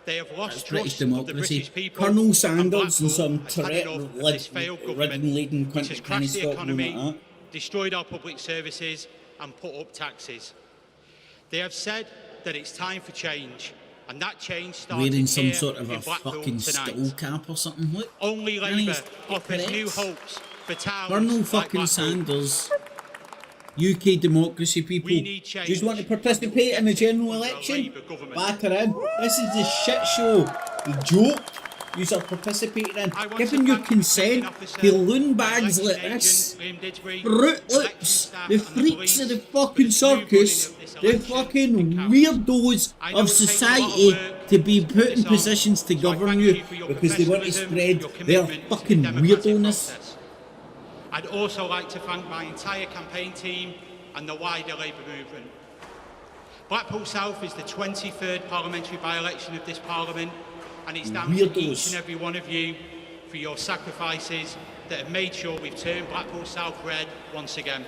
They have lost trust of the British people. Colonel Sanders and some ridden which has crashed the economy, destroyed our public services and put up taxes. They have said that it's time for change, and that change started wearing some here sort of in a Blackpool fucking tonight. skull cap or something. What? Only Labour offers new hopes for towns Colonel like fucking Blackpool. Sanders. UK democracy people. You just want to participate in the general election? Back her in. This is the shit show. You joke. You are participating in. Giving your consent to loon bags like this. Rootlets. The freaks of the fucking circus. The fucking weirdos of society to be put in positions to govern you because they want to spread their fucking weirdness. I'd also like to thank my entire campaign team and the wider Labour movement. Blackpool South is the 23rd parliamentary by-election of this Parliament, and it's down to each and every one of you for your sacrifices that have made sure we've turned Blackpool South red once again.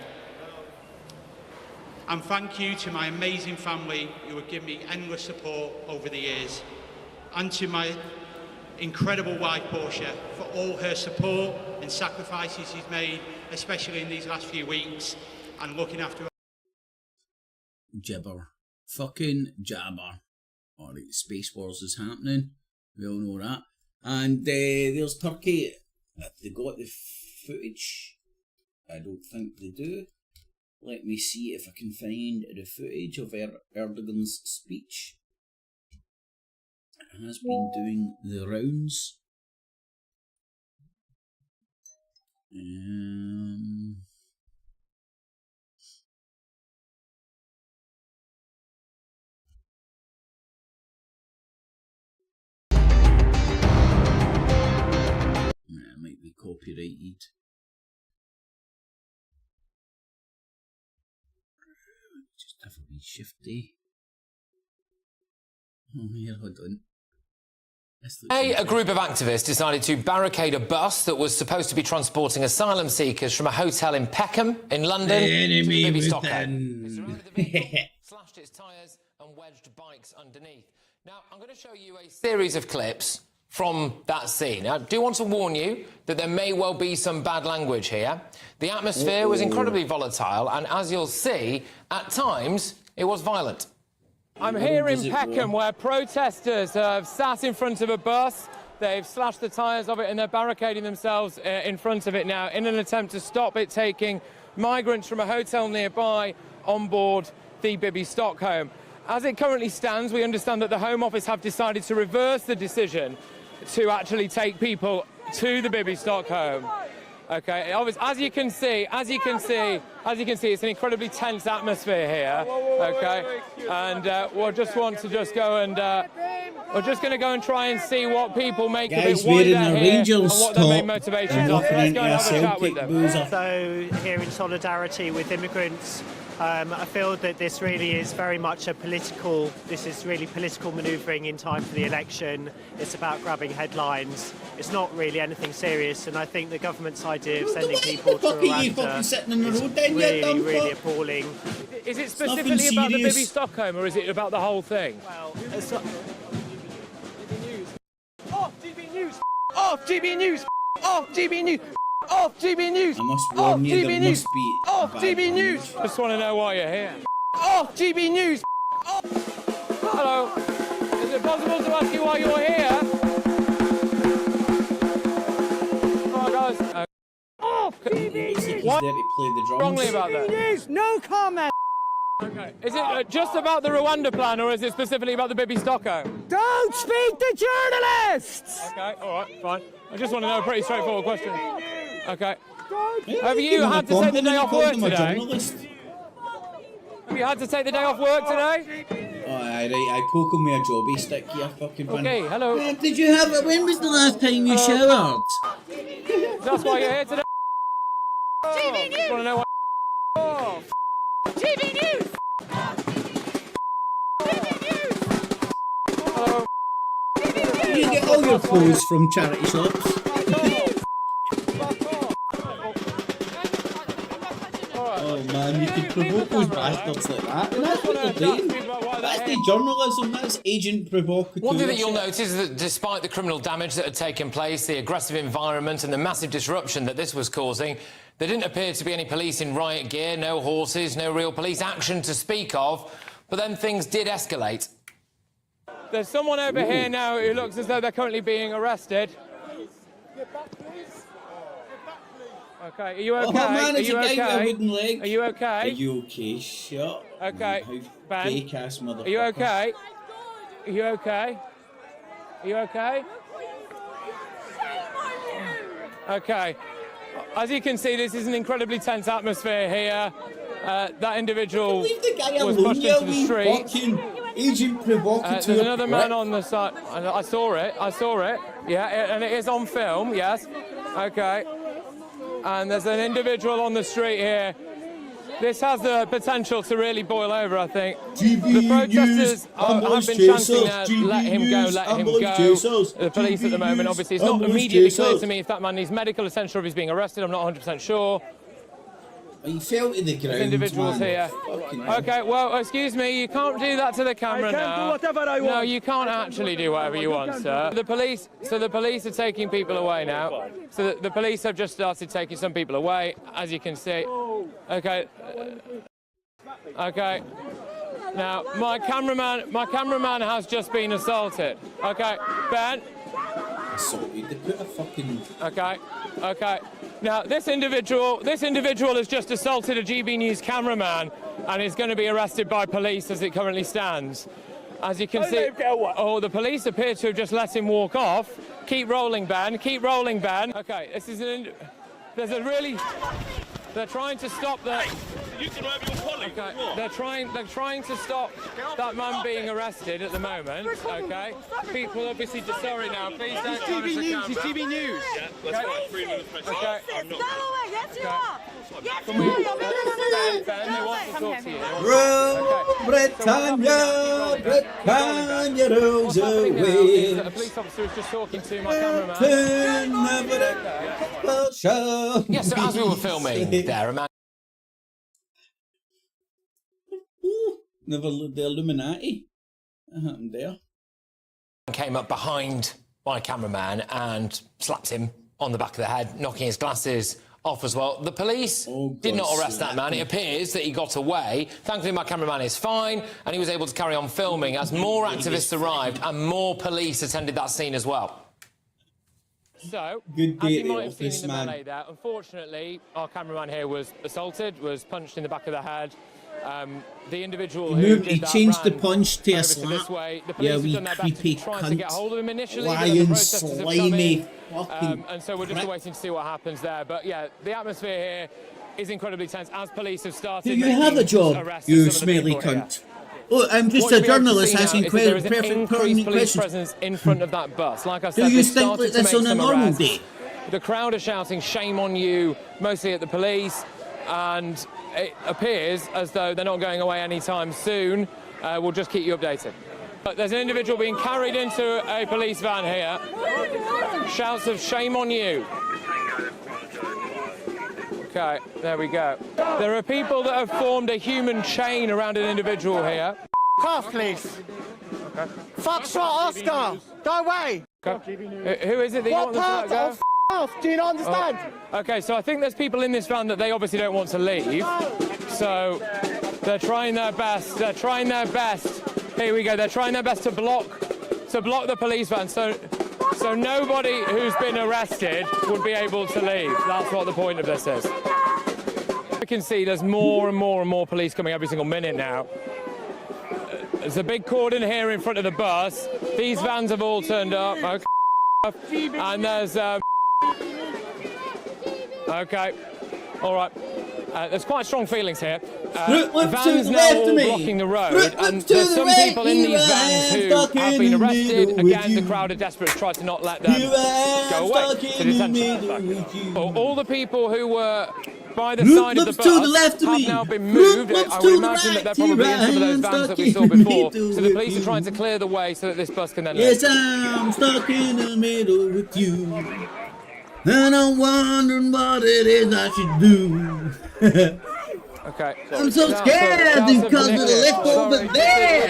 And thank you to my amazing family who have given me endless support over the years, and to my incredible wife Portia for all her support and sacrifices she's made, especially in these last few weeks, and looking after her. Jibber. Fucking jabber. Alright, Space Wars is happening. We all know that. And there's Turkey. Have they got the footage? I don't think they do. Let me see if I can find the footage of Erdogan's speech. It has been doing the rounds. It might be copyrighted. Just have a wee shifty. Oh, here, hold on. A group of activists decided to barricade a bus that was supposed to be transporting asylum seekers from a hotel in Peckham in London to Bibby Stockholm. Slashed its tyres and wedged bikes underneath. Now, I'm going to show you a series of clips from that scene. Now, I do want to warn you that there may well be some bad language here. The atmosphere was incredibly volatile, and as you'll see, at times, it was violent. I'm here in Peckham where protesters have sat in front of a bus. They've slashed the tyres of it and they're barricading themselves in front of it now in an attempt to stop it taking migrants from a hotel nearby on board the Bibby Stockholm. As it currently stands, we understand that the Home Office have decided to reverse the decision to actually take people to the Bibby Stockholm. Okay, as you can see, it's an incredibly tense atmosphere here. Okay, and we'll just want to just go and we're just going to go and try and see what people make of it, why they're here, and what their main motivations are. So let's go and have a chat with them. So here in solidarity with immigrants, I feel that this really is very much political manoeuvring in time for the election. It's about grabbing headlines. It's not really anything serious, and I think the government's idea of sending people to Rwanda is really, really appalling. Is it specifically about the Bibby Stockholm, or is it about the whole thing? Well, it's not... Off GB News! Off GB News! Off GB News! Off GB News! I must warn you, there must be off GB News! Just want to know why you're here. Off GB News! Hello. Is it possible to ask you why you're here? Oh, guys. Off GB News! What? Wrongly about that? News, no comment! Okay. Is it just about the Rwanda plan, or is it specifically about the Bibby Stockholm? Don't speak to journalists! Okay, all right, fine. I just want to know a pretty straightforward question. Okay. Have you had to take the day off work today? Have you had to take the day off work today? Oh, aye, right, I poke him with a jobby stick here, fucking fun. Okay, hello. Did you have it? When was the last time you showered? That's why you're here today. TV News! I want to know why. Oh, TV News! TV News! Hello. You get all your clothes from charity shops. Oh man, you can provoke those bastards like that, and that's what they're doing. That's the journalism, that's agent provocateur. One thing that you'll notice is that despite the criminal damage that had taken place, the aggressive environment and the massive disruption that this was causing, there didn't appear to be any police in riot gear, no horses, no real police action to speak of, but then things did escalate. There's someone over here now who looks as though they're currently being arrested. Okay, are you okay? Oh man, it's a guy with a wooden leg. Are you okay? Are you okay? Shut. Okay, Ben. Fake-ass motherfucker. Are you okay? Are you okay? Are you okay? Okay. As you can see, this is an incredibly tense atmosphere here. That individual was pushed into the street. Agent provocateur. There's another man on the side. I saw it. Yeah, and it is on film, yes. OK. And there's an individual on the street here. This has the potential to really boil over, I think. The protesters have been chanting that, let him go, let him go. The police at the moment, obviously, it's not immediately clear to me if that man needs medical attention or if he's being arrested. I'm not 100% sure. He fell to the ground. Individuals here. OK, well, excuse me, you can't do that to the camera now. I can do whatever I want. No, you can't actually do whatever you want, sir. The police are taking people away now. So the police have just started taking some people away, as you can see. OK. OK. Now, my cameraman has just been assaulted. OK, Ben. Assaulted? They put a fucking... OK. Now, this individual has just assaulted a GB News cameraman and is going to be arrested by police as it currently stands. As you can see, the police appear to have just let him walk off. Keep rolling, Ben. Keep rolling, Ben. OK, this is they're trying to stop the... You can have your colleague. Okay. They're trying to stop that man being arrested at the moment. Okay. People obviously sorry now. Please don't damage the camera. It's TV News. Yeah, that's fine. Freedom of the press. Okay. Go away. Yes, you are. Yes, you are. Ben, they want to talk to you. Britannia rolls away. A police officer is just talking to my cameraman. Yes, so as we were filming there, a man... Never the Illuminati. What happened there? Came up behind my cameraman and slapped him on the back of the head, knocking his glasses off as well. The police did not arrest that man. It appears that he got away. Thankfully, my cameraman is fine, and he was able to carry on filming as more activists arrived and more police attended that scene as well. So, good as you might have seen in the melee there, unfortunately, our cameraman here was assaulted, was punched in the back of the head. The individual he changed the punch to a slap. Yeah, we creepy cunt. To get hold of him initially, lion, slimy, and so we're just waiting to see what happens there. But yeah, the atmosphere here is incredibly tense as police have started. Do you have a job, you smelly cunt? Oh, I'm just a journalist asking perfect police presence in front of that bus. Like I said, do you think like this on a normal day? The crowd are shouting "Shame on you," mostly at the police, and it appears as though they're not going away anytime soon. We'll just keep you updated. But there's an individual being carried into a police van here. Shouts of "Shame on you." Okay, there we go. There are people that have formed a human chain around an individual here. Off, please. Okay. Foxtrot Oscar, go away. Okay. Who is it that you want them to let go? Off. Do you not understand? Okay, so I think there's people in this van that they obviously don't want to leave. So they're trying their best. They're trying their best. Here we go. They're trying their best to block the police van. So nobody who's been arrested would be able to leave. That's what the point of this is. You can see there's more and more and more police coming every single minute now. There's a big cordon here in front of the bus. These vans have all turned up. Okay. And there's... OK. All right. There's quite strong feelings here. Vans now all blocking the road, and there's some people in these vans who have been arrested. Again, the crowd are desperate to try to not let them go away to detention. All the people who were by the side of the bus have now been moved. I would imagine that they're probably in some of those vans that we saw before. So the police are trying to clear the way so that this bus can then leave. Yes, I'm stuck in the middle with you. And I'm wondering what it is I should do. Okay. I'm so scared because of the left over there.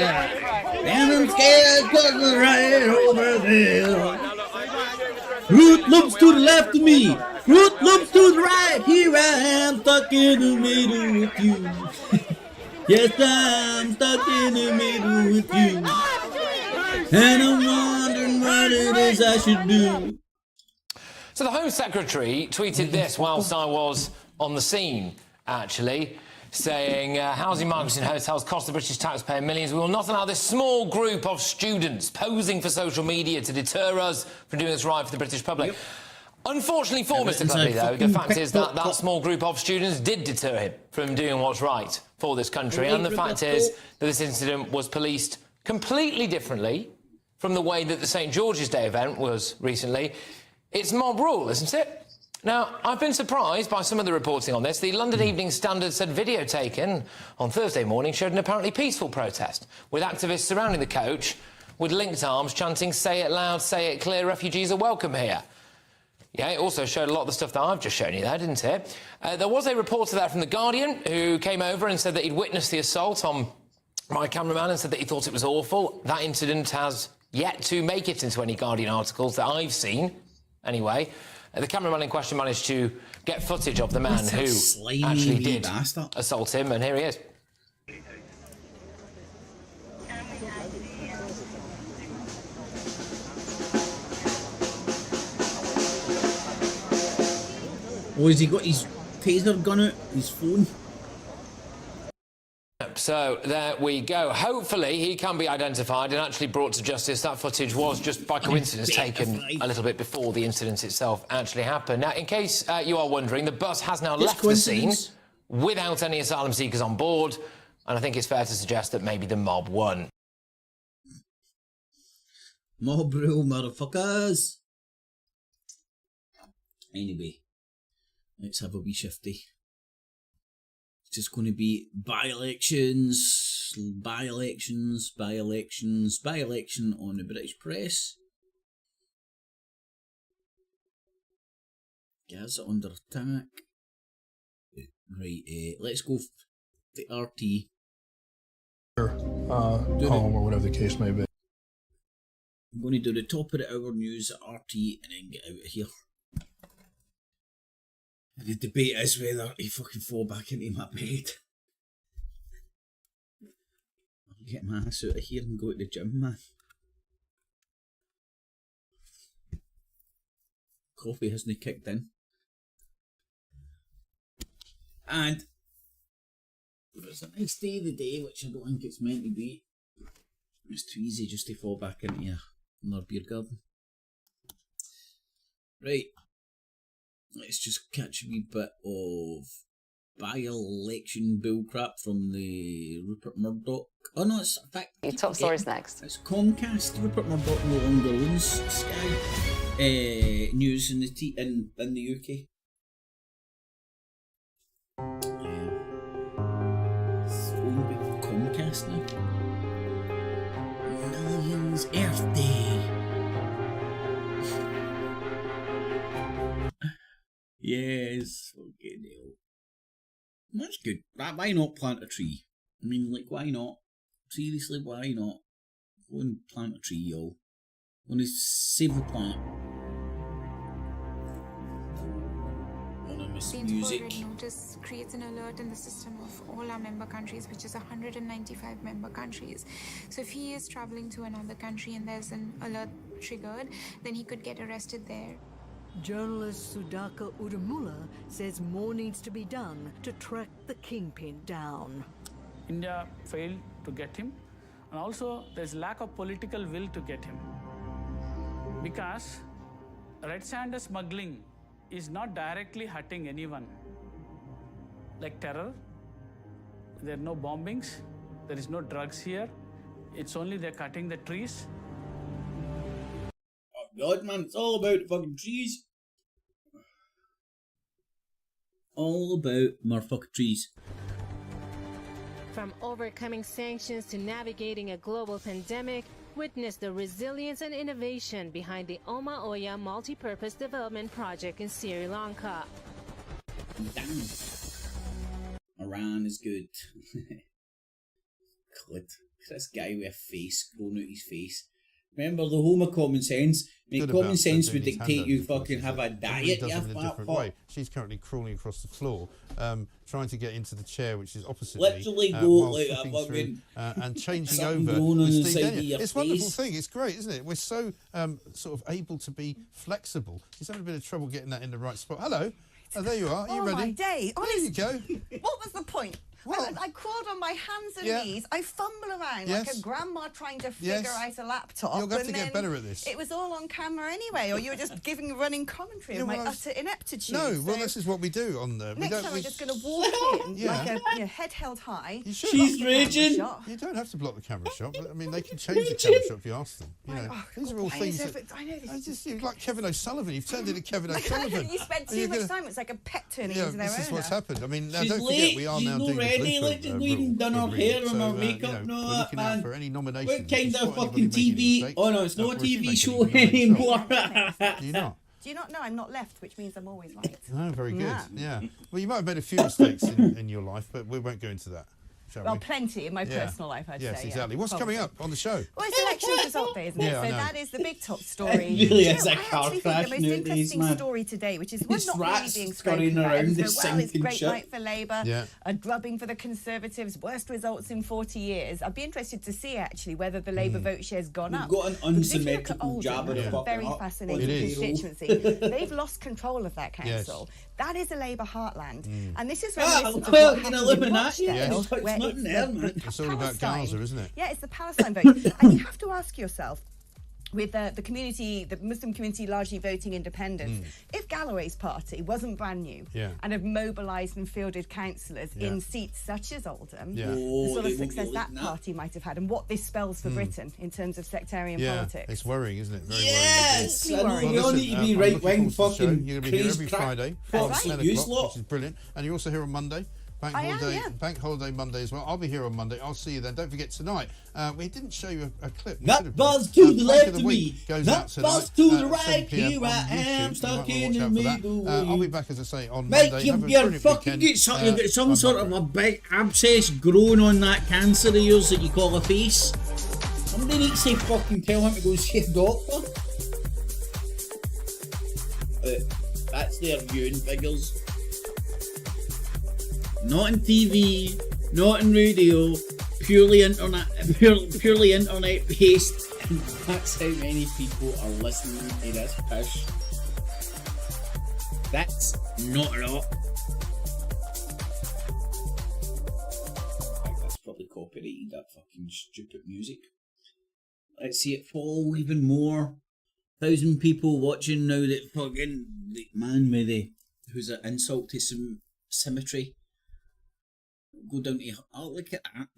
And I'm scared because of the right over there. Root looks to the left of me. Root looks to the right. Here I am stuck in the middle with you. Yes, I'm stuck in the middle with you. And I'm wondering what it is I should do. So the Home Secretary tweeted this whilst I was on the scene, actually, saying, housing markets in hotels cost the British taxpayer millions. We will not allow this small group of students posing for social media to deter us from doing what's right for the British public. Yep. Unfortunately for Mr Cleverly, though, the fact is that that small group of students did deter him from doing what's right for this country. And the fact is that this incident was policed completely differently from the way that the St George's Day event was recently. It's mob rule, isn't it? Now, I've been surprised by some of the reporting on this. The London Evening Standard said video taken on Thursday morning showed an apparently peaceful protest, with activists surrounding the coach with linked arms chanting, "Say it loud, say it clear, refugees are welcome here." Yeah, it also showed a lot of the stuff that I've just shown you there, didn't it? There was a reporter there from The Guardian who came over and said that he'd witnessed the assault on my cameraman and said that he thought it was awful. That incident has yet to make it into any Guardian articles that I've seen, anyway. The cameraman in question managed to get footage of the man who actually did assault him, and here he is. Oh, has he got his taser gun out, his phone? So there we go. Hopefully he can be identified and actually brought to justice. That footage was just by coincidence taken a little bit before the incident itself actually happened. Now, in case you are wondering, the bus has now left the scene without any asylum seekers on board, and I think it's fair to suggest that maybe the mob won. Mob rule, motherfuckers. Anyway, let's have a wee shifty. It's just going to be by-elections, by-elections, by-elections, by-election on the British press. Gaza under attack. Right, let's go to RT. Home or whatever the case may be. I'm going to do the top of the hour news at RT and then get out of here. The debate is whether he fucking fall back into my bed. I'll get my ass out of here and go to the gym, man. Coffee hasn't kicked in. And if it's a nice day of the day, which I don't think it's meant to be, it's too easy just to fall back into another beer garden. Right. Let's just catch a wee bit of by-election bullcrap from the Rupert Murdoch. Oh no, it's in fact. Your top stories next. It's Comcast. Rupert Murdoch no longer owns Sky News in the UK. It's owned by Comcast now. Millions Earth Day. Yes, okay, deal. That's good. Why not plant a tree? I mean, like, why not? Seriously, why not? Go and plant a tree, y'all. Want to save the planet. Anonymous music. Red notice creates an alert in the system of all our member countries, which is 195 member countries. So if he is travelling to another country and there's an alert triggered, then he could get arrested there. Journalist Sudhakar Udamula says more needs to be done to track the kingpin down. India failed to get him, and also there's lack of political will to get him. Because red sand smuggling is not directly hurting anyone. Like terror, there are no bombings, there is no drugs here, it's only they're cutting the trees. God, man, it's all about fucking trees. All about motherfucking trees. From overcoming sanctions to navigating a global pandemic, witness the resilience and innovation behind the Oma Oya multi-purpose development project in Sri Lanka. Damn. Iran is good. God, this guy with a face growing out his face. Remember the home of common sense? Common sense would dictate you fucking have a diet. Does it in a different way. She's currently crawling across the floor, trying to get into the chair which is opposite literally me. Go like a fucking and changing over with Steve Denyer. It's a wonderful thing. It's great, isn't it? We're so sort of able to be flexible. She's having a bit of trouble getting that in the right spot. Hello. Oh, there you are. Are you ready? My day. There you go. What was the point? I crawled on my hands and knees. I fumble around like a grandma trying to figure out a laptop. You'll have to get better at this. It was all on camera anyway, or you were just giving a running commentary of my utter ineptitude. No, well, this is what we do on the... Next time we're just going to walk in like a head held high. She's raging. You don't have to block the camera shot, but I mean, they can change the camera shot if you ask them. You know, these are all things that... I know this. You're like Kevin O'Sullivan. You've turned into Kevin O'Sullivan. You spent too much time. It's like a pet turning into their owner. This is what's happened. I mean, now She's don't late. forget, we are She's now not doing ready. the Like, she's not even done her hair and her makeup. we're looking out for any nominations. What kind of fucking TV? Oh no, it's not a TV show anymore. Do you not? Do you not know I'm not left, which means I'm always right? Oh, very good. Yeah. Well, you might have made a few mistakes in your life, but we won't go into that. Well, plenty in my personal life, I'd say. Yes, exactly. What's coming up on the show? Well, it's election result day, isn't it? So that is the big top story. It really is a car I actually crash think the most interesting story today, which is one not really being spoken about. It's a great night for Labour, a drubbing for the Conservatives, worst results in 40 years. I'd be interested to see, actually, whether the Labour vote share's gone up. We've got an unsymmetrical jab of the very fascinating constituency. They've lost control of that council. That is a Labour heartland. And this is reminiscent of what happened in Rochdale, where it's all about Gaza, isn't it? Yeah, it's the Palestine vote. And you have to ask yourself, with the community, the Muslim community largely voting independent, if Galloway's party wasn't brand new and had mobilised and fielded councillors in seats such as Oldham, the sort of success that party might have had, and what this spells for Britain in terms of sectarian politics. It's worrying, isn't it? Very worrying. We all need to be right-wing fucking You're going to be here every Friday from 10 o'clock, which is brilliant. And you're also here on Monday. Bank holiday Monday as well. I'll be here on Monday. I'll see you then. Don't forget tonight. We didn't show you a clip. That buzz to the left of me. That buzz to the right. Here I am, stuck in the middle. I'll be back, as I say, on Monday. Mate, you're fucking get some sort of a big abscess growing on that cancer of yours that you call a face. Somebody needs to fucking tell him to go see a doctor. That's their viewing figures. Not on TV, not on radio, purely internet based. And that's how many people are listening to this pish. That's not a lot. That's probably copyrighted, that fucking stupid music. Let's see it fall even more. 1,000 people watching now that fucking man with the who's an insult to some symmetry. Go down to look at that.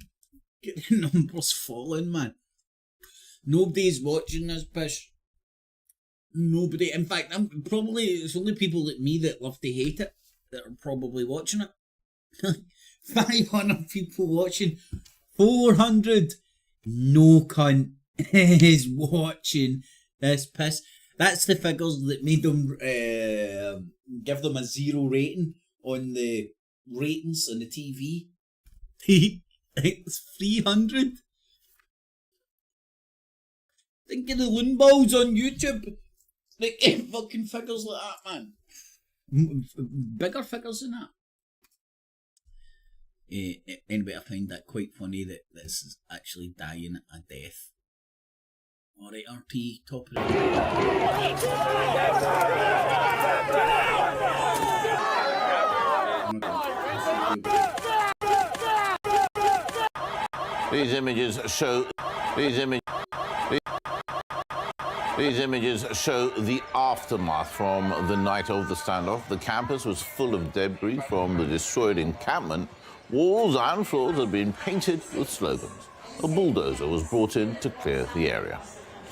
Get the numbers falling, man. Nobody's watching this pish. Nobody. In fact, it's only people like me that love to hate it that are probably watching it. 500 people watching. 400. No cunt is watching this piss. That's the figures that made them give them a 0 rating on the ratings on the TV. It's 300. Think of the loon balls on YouTube. Like fucking figures like that, man. Bigger figures than that. Anyway, I find that quite funny that this is actually dying a death. Alright, RP, top of These images show the aftermath from the night of the standoff. The campus was full of debris from the destroyed encampment. Walls and floors had been painted with slogans. A bulldozer was brought in to clear the area.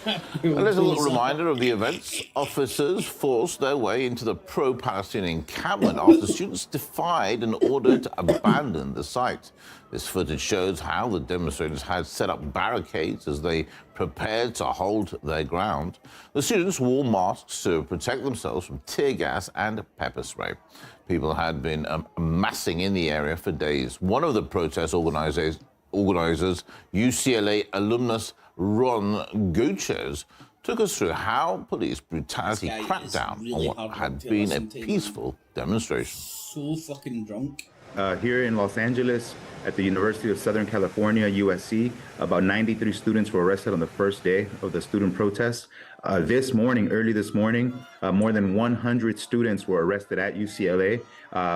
A little reminder of the events. Officers forced their way into the pro-Palestinian encampment after students defied an order to abandon the site. This footage shows how the demonstrators had set up barricades as they prepared to hold their ground. The students wore masks to protect themselves from tear gas and pepper spray. People had been amassing in the area for days. One of the protest organizers, UCLA alumnus Ron Gutierrez, took us through how police brutality cracked down on what had been a peaceful demonstration. So fucking drunk. Here in Los Angeles, at the University of Southern California, USC, about 93 students were arrested on the first day of the student protests. Early this morning, more than 100 students were arrested at UCLA,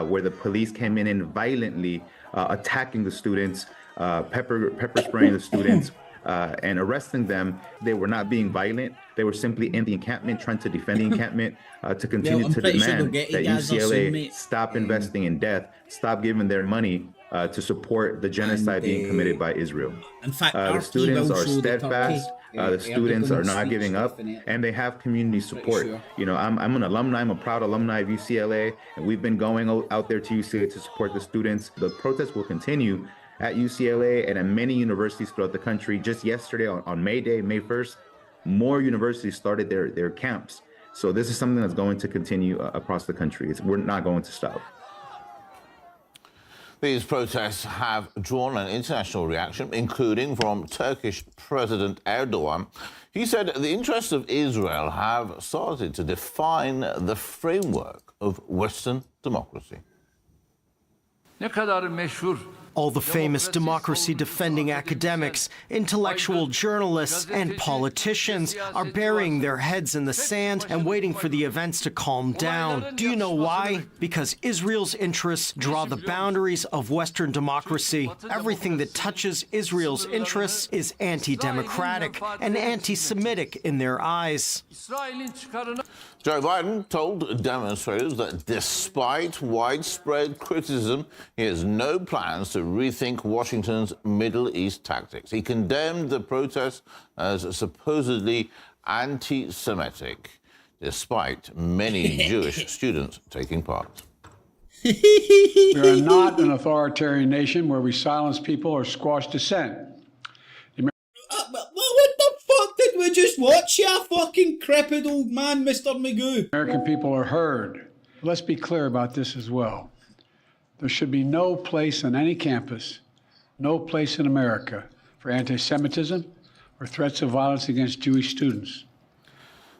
where the police came in and violently attacking the students, pepper spraying the students, and arresting them. They were not being violent. They were simply in the encampment, trying to defend the encampment, to continue to demand that UCLA stop investing in death, stop giving their money to support the genocide being committed by Israel. In fact, the students are steadfast. The students are not giving up, and they have community support. You know, I'm an alumni. I'm a proud alumni of UCLA, and we've been going out there to UCLA to support the students. The protest will continue at UCLA and at many universities throughout the country. Just yesterday, on May Day, May 1st, more universities started their camps. So this is something that's going to continue across the country. We're not going to stop. These protests have drawn an international reaction, including from Turkish President Erdogan. He said the interests of Israel have started to define the framework of Western democracy. All the famous democracy-defending academics, intellectual journalists, and politicians are burying their heads in the sand and waiting for the events to calm down. Do you know why? Because Israel's interests draw the boundaries of Western democracy. Everything that touches Israel's interests is anti-democratic and anti-Semitic in their eyes. Joe Biden told demonstrators that despite widespread criticism, he has no plans to rethink Washington's Middle East tactics. He condemned the protests as supposedly anti-Semitic, despite many Jewish students taking part. We are not an authoritarian nation where we silence people or squash dissent. What the fuck did we just watch, you fucking crippled old man, Mr. Magoo? American people are heard. Let's be clear about this as well. There should be no place on any campus, no place in America for anti-Semitism or threats of violence against Jewish students.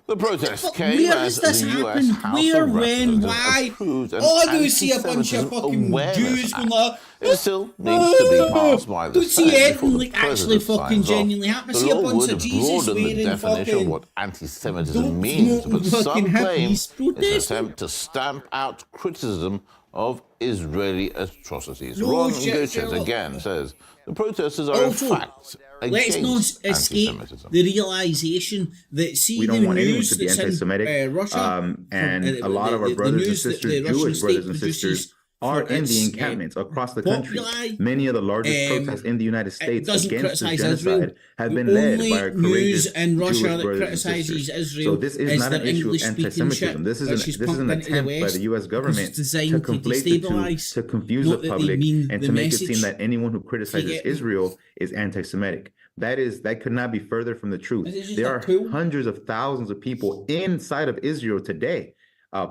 The protests came as the US House Where, of when, Representatives why? approved an Oh, I do see a bunch of anti-Semitism fucking awareness Jews going act. like, It still needs to be passed by the don't see Senate anything before the like actually president fucking signs off. genuinely happen. I The see a law bunch would of have Jesus broadened the wearing definition of fucking what anti-Semitism means, but some claim it's an attempt to stamp out criticism of Israeli atrocities. No Ron shit, Gutierrez Sherlock. again says the protesters are Also, in fact let's not against escape anti-Semitism. the realisation that see We the don't want anyone news to be that's anti-Semitic, in Russia, and a lot of our brothers and sisters, Jewish brothers and sisters, are in the encampments across the country. Many of the largest protests in the United States against the genocide have been led by our courageous in Russia Jewish that brothers and criticises sisters. Israel So this is not an issue of anti-Semitism. This is an attempt by the U.S. government to conflate the two, to confuse the public, and to make it seem that anyone who criticizes Israel is anti-Semitic. That could not be further from the truth. There are hundreds of thousands of people inside of Israel today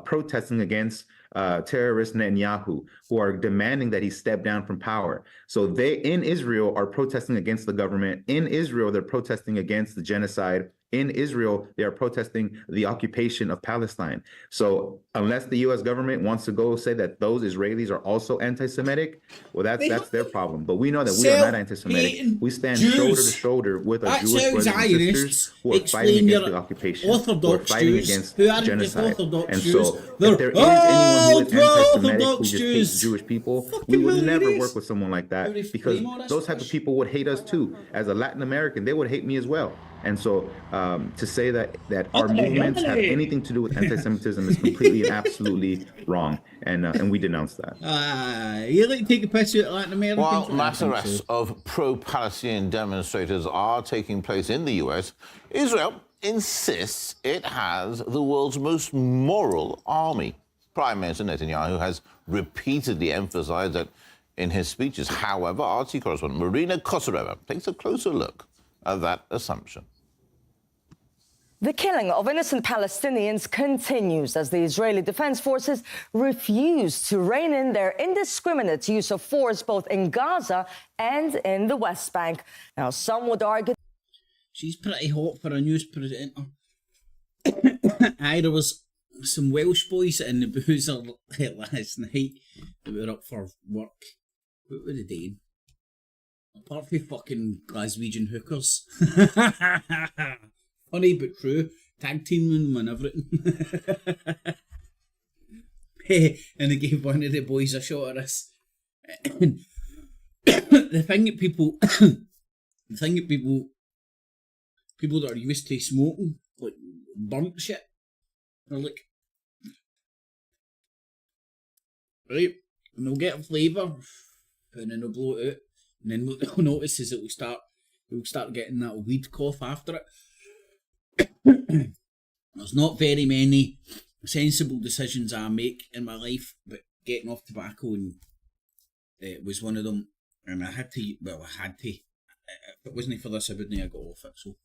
protesting against terrorist Netanyahu, who are demanding that he step down from power. So they in Israel are protesting against the government. In Israel, they're protesting against the genocide. In Israel, they are protesting the occupation of Palestine. So unless the U.S. government wants to go say that those Israelis are also anti-Semitic, well, that's their problem. But we know that we are not anti-Semitic. We stand shoulder to shoulder with our Jewish brothers and sisters who are fighting against the occupation, who are fighting against genocide. And so if there is anyone who is anti-Semitic who just hates Jewish people, we would never work with someone like that, because those type of people would hate us too. As a Latin American, they would hate me as well. And so to say that our movements have anything to do with anti-Semitism is completely and absolutely wrong. And we denounce that. You like to take a piss out of Latin America? While mass arrests of pro-Palestinian demonstrators are taking place in the US, Israel insists it has the world's most moral army. Prime Minister Netanyahu has repeatedly emphasized that in his speeches. However, RT correspondent Marina Kosareva takes a closer look at that assumption. The killing of innocent Palestinians continues as the Israeli Defense Forces refuse to rein in their indiscriminate use of force both in Gaza and in the West Bank. Now, some would argue... She's pretty hot for a news presenter. Aye, there was some Welsh boys in the boozer last night that were up for work. What were they doing? Apart from fucking Glaswegian hookers. Funny but true. Tag teaming and everything. And they gave one of the boys a shot at us. the thing that people that are used to smoking, like burnt shit, they're like, right, and they'll get a flavour, and then they'll blow it out, and then what they'll notice is it will start getting that weed cough after it. There's not very many sensible decisions I make in my life, but getting off tobacco and it was one of them, and I had to. If it wasn't for this, I wouldn't have got off it. So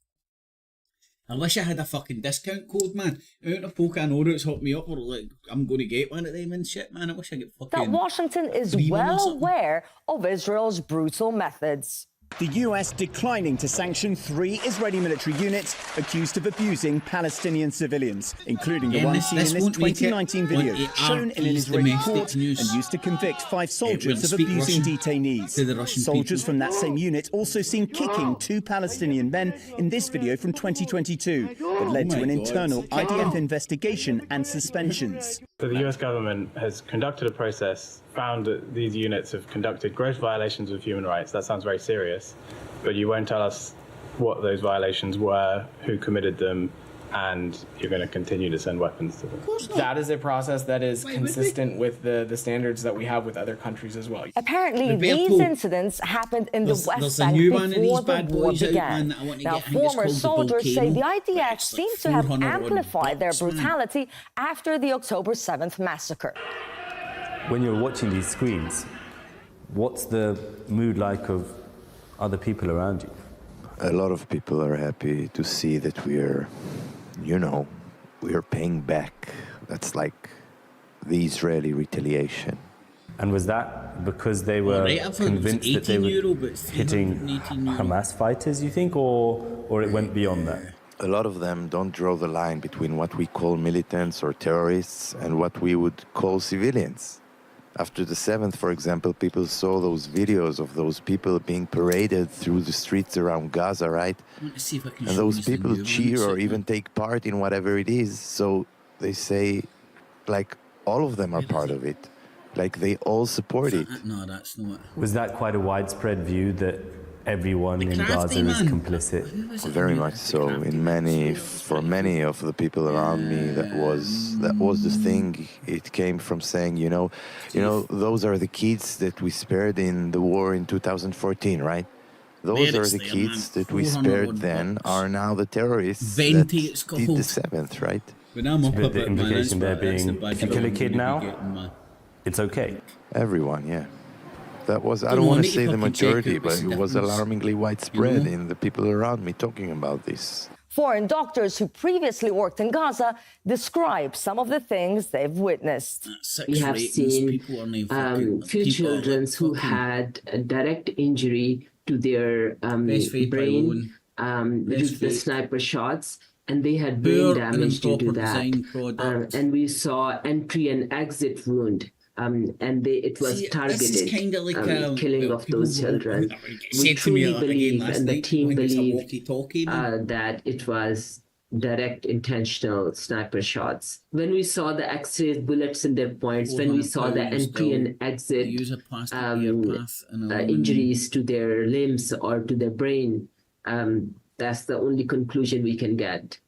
I wish I had a fucking discount code, man. Out of folk I know that's hooked me up, or like I'm going to get one of them and shit, man. I wish I could fucking. That Washington is well aware of Israel's brutal methods. The US declining to sanction 3 Israeli military units accused of abusing Palestinian civilians, including the one seen in this 2019 video shown in an Israeli court and used to convict 5 soldiers of abusing detainees. Soldiers from that same unit also seen kicking 2 Palestinian men in this video from 2022 that led to an internal IDF investigation and suspensions. So the US government has conducted a process, found that these units have conducted gross violations of human rights. That sounds very serious, but you won't tell us what those violations were, who committed them, and you're going to continue to send weapons to them. That is a process that is consistent with the standards that we have with other countries as well. Apparently, these incidents happened in the West Bank before the war began. Now, former soldiers say the IDF seems to have amplified their brutality after the October 7th massacre. When you're watching these screens, what's the mood like of other people around you? A lot of people are happy to see that we are paying back. That's like the Israeli retaliation. And was that because they were convinced that they were hitting Hamas fighters, you think, or it went beyond that? A lot of them don't draw the line between what we call militants or terrorists and what we would call civilians. After the 7th, for example, people saw those videos of those people being paraded through the streets around Gaza, right? And those people cheer or even take part in whatever it is. So they say, like, all of them are part of it. Like, they all support it. No, that's not. Was that quite a widespread view that everyone in Gaza is complicit? Very much so. For many of the people around me, that was the thing. It came from saying, those are the kids that we spared in the war in 2014, right? Those are the kids that we spared then are now the terrorists that did the 7th, right? But the implication there being, if you kill a kid now, it's okay. Everyone, yeah. That was, I don't want to say the majority, but it was alarmingly widespread in the people around me talking about this. Foreign doctors who previously worked in Gaza describe some of the things they've witnessed. We have seen few children who had a direct injury to their brain due to the sniper shots, and they had brain damage due to that. And we saw entry and exit wound. And it was targeted killing of those children. We truly believe, and the team believed, that it was direct intentional sniper shots. When we saw the X-rays, bullets in their points, when we saw the entry and exit injuries to their limbs or to their brain, that's the only conclusion we can get.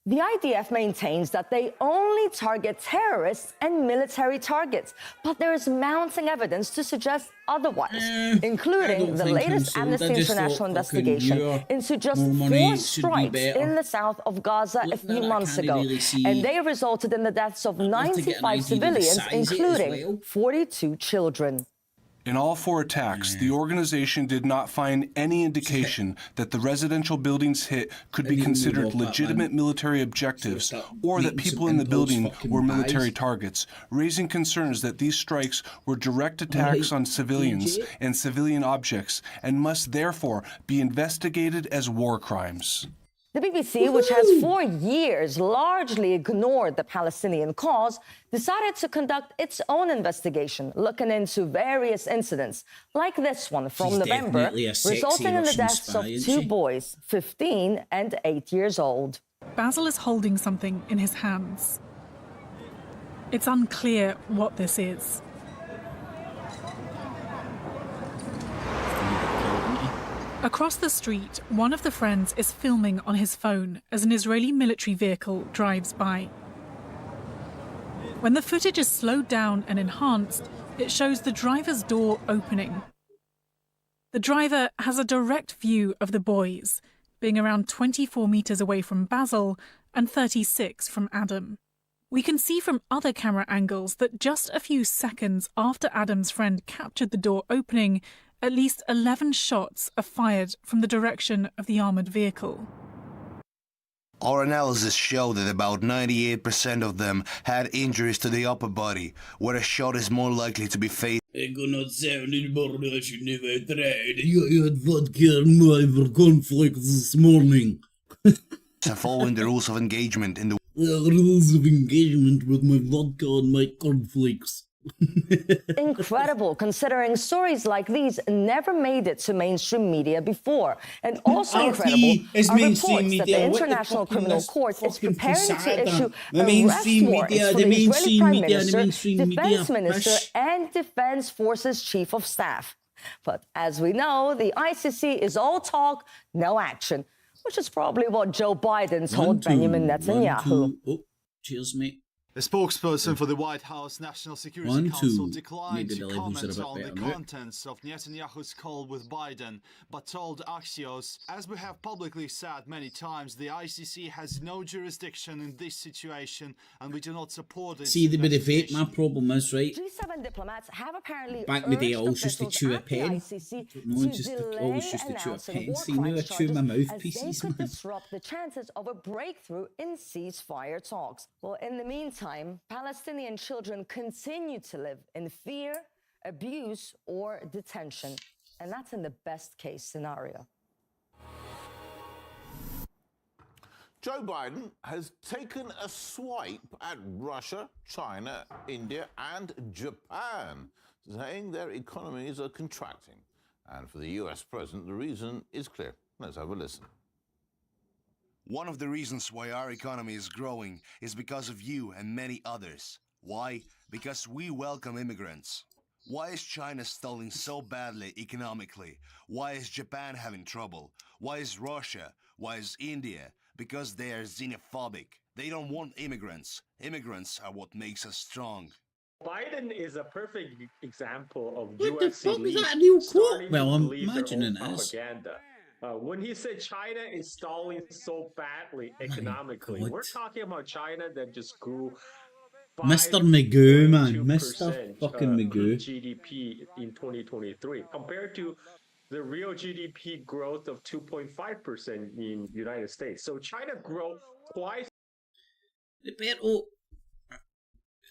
The IDF maintains that they only target terrorists and military targets, but there is mounting evidence to suggest otherwise, including the latest Amnesty International investigation into just 4 strikes in the south of Gaza a few months ago, and they resulted in the deaths of 95 civilians, including 42 children. In all 4 attacks, the organization did not find any indication that the residential buildings hit could be considered legitimate military objectives or that people in the building were military targets, raising concerns that these strikes were direct attacks on civilians and civilian objects and must therefore be investigated as war crimes. The BBC, which has for years largely ignored the Palestinian cause, decided to conduct its own investigation, looking into various incidents, like this one from November, resulting in the deaths of 2 boys, 15 and 8 years old. Basil is holding something in his hands. It's unclear what this is. Across the street, one of the friends is filming on his phone as an Israeli military vehicle drives by. When the footage is slowed down and enhanced, it shows the driver's door opening. The driver has a direct view of the boys, being around 24 meters away from Basil and 36 from Adam. We can see from other camera angles that just a few seconds after Adam's friend captured the door opening, at least 11 shots are fired from the direction of the armoured vehicle. Our analysis showed that about 98% of them had injuries to the upper body, where a shot is more likely to be fatal. I cannot sound anymore, I should never tried. You had vodka and my cornflakes this morning. Following the rules of engagement in the rules of engagement with my vodka and my cornflakes. Incredible, considering stories like these never made it to mainstream media before. And also incredible are reports that the International Criminal Court is preparing to issue arrest warrants for the Israeli Prime Minister, Defense Minister, and Defense Forces Chief of Staff. But as we know, the ICC is all talk, no action, which is probably what Joe Biden told Benjamin Netanyahu. Oh, cheers, mate. A spokesperson for the White House National Security Council declined to comment on the contents of Netanyahu's call with Biden, but told Axios, as we have publicly said many times, the ICC has no jurisdiction in this situation and we do not support it. See, the bit of it, my problem is, right, G7 diplomats have apparently back in the day I always used to chew a pen. No, just always used to chew a pen. See, now I chew my mouthpieces, man. Disrupt the chances of a breakthrough in ceasefire talks. Well, in the meantime, Palestinian children continue to live in fear, abuse, or detention. And that's in the best case scenario. Joe Biden has taken a swipe at Russia, China, India, and Japan, saying their economies are contracting. And for the US president, the reason is clear. Let's have a listen. One of the reasons why our economy is growing is because of you and many others. Why? Because we welcome immigrants. Why is China stalling so badly economically? Why is Japan having trouble? Why is Russia? Why is India? Because they are xenophobic. They don't want immigrants. Immigrants are what makes us strong. Biden is a perfect example of what US the fuck is that a new quote? Well, I'm imagining it is. Propaganda. When he said China is stalling so badly economically, we're talking about China that just grew Mr. Magoo, man. Mr. fucking Magoo. GDP in 2023 compared to the real GDP growth of 2.5% in the United States. So China grew twice.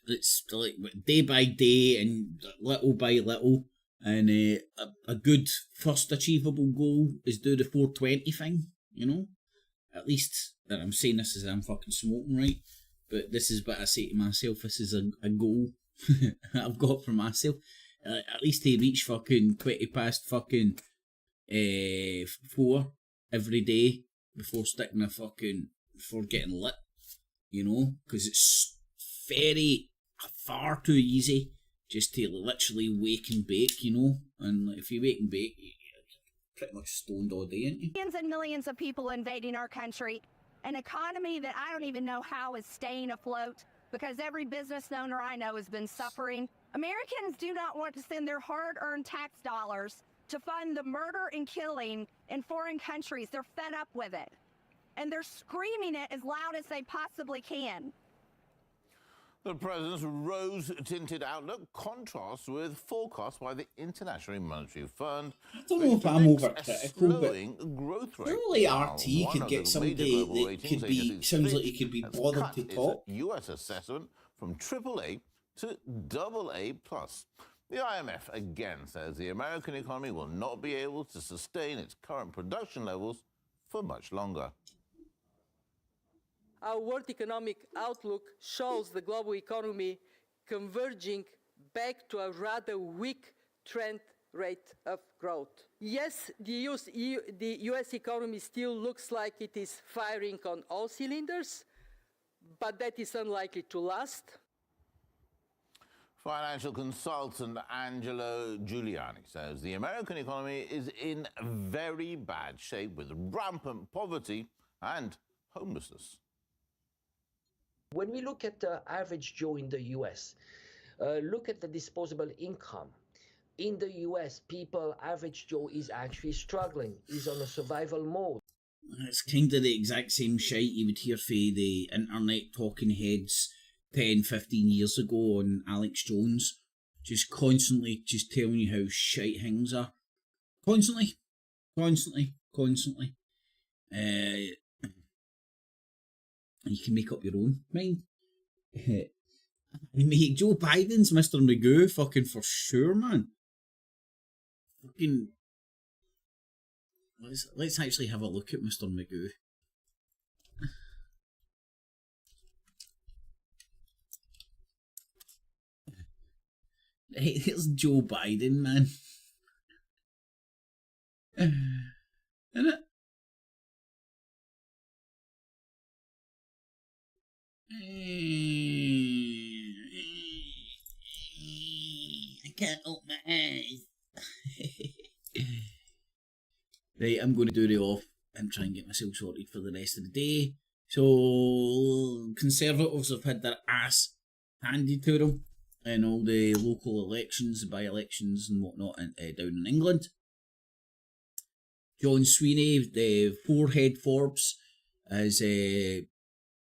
It's like day by day and little by little. And a good first achievable goal is do the 420 thing, you know? At least, that I'm saying this as I'm fucking smoking, right? But this is what I say to myself, this is a goal I've got for myself. At least to reach fucking 20 past fucking 4 every day before sticking a fucking, before getting lit, you know? Because it's far too easy just to literally wake and bake, you know? And if you wake and bake, you're pretty much stoned all day, aren't you? Millions and millions of people invading our country. An economy that I don't even know how is staying afloat because every business owner I know has been suffering. Americans do not want to send their hard-earned tax dollars to fund the murder and killing in foreign countries. They're fed up with it. And they're screaming it as loud as they possibly can. The president's rose-tinted outlook contrasts with forecasts by the International Monetary Fund. I don't know if I'm overcritical, but growth rate. Surely RT could get somebody that could be, sounds like he could be bothered to talk. US assessment from AAA to AA+. The IMF again says the American economy will not be able to sustain its current production levels for much longer. Our world economic outlook shows the global economy converging back to a rather weak trend rate of growth. Yes, the US economy still looks like it is firing on all cylinders, but that is unlikely to last. Financial consultant Angelo Giuliani says the American economy is in very bad shape with rampant poverty and homelessness. When we look at the average Joe in the US, look at the disposable income. In the US, average Joe is actually struggling, is on a survival mode. It's kind of the exact same shite you would hear from the internet talking heads 10, 15 years ago on Alex Jones, just constantly just telling you how shite things are. Constantly. You can make up your own mind. Mate, Joe Biden's Mr. Magoo, fucking for sure, man. Fucking... Let's actually have a look at Mr. Magoo. Hey, there's Joe Biden, man. Isn't it? I can't open my eyes. Right, I'm going to do the off and try and get myself sorted for the rest of the day. So, Conservatives have had their ass handed to them in all the local elections, the by-elections and whatnot down in England. John Sweeney, the forehead Forbes, is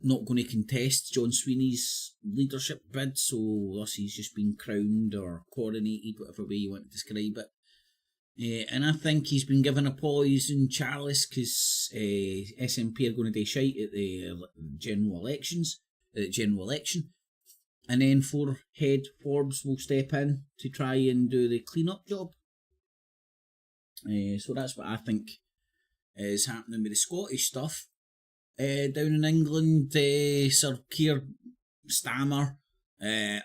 not going to contest John Sweeney's leadership bid, so thus he's just been crowned or coronated, whatever way you want to describe it. And I think he's been given a poison chalice because SNP are going to do shite at the general election. And then forehead Forbes will step in to try and do the clean-up job. So that's what I think is happening with the Scottish stuff. Down in England, Sir Keir Starmer,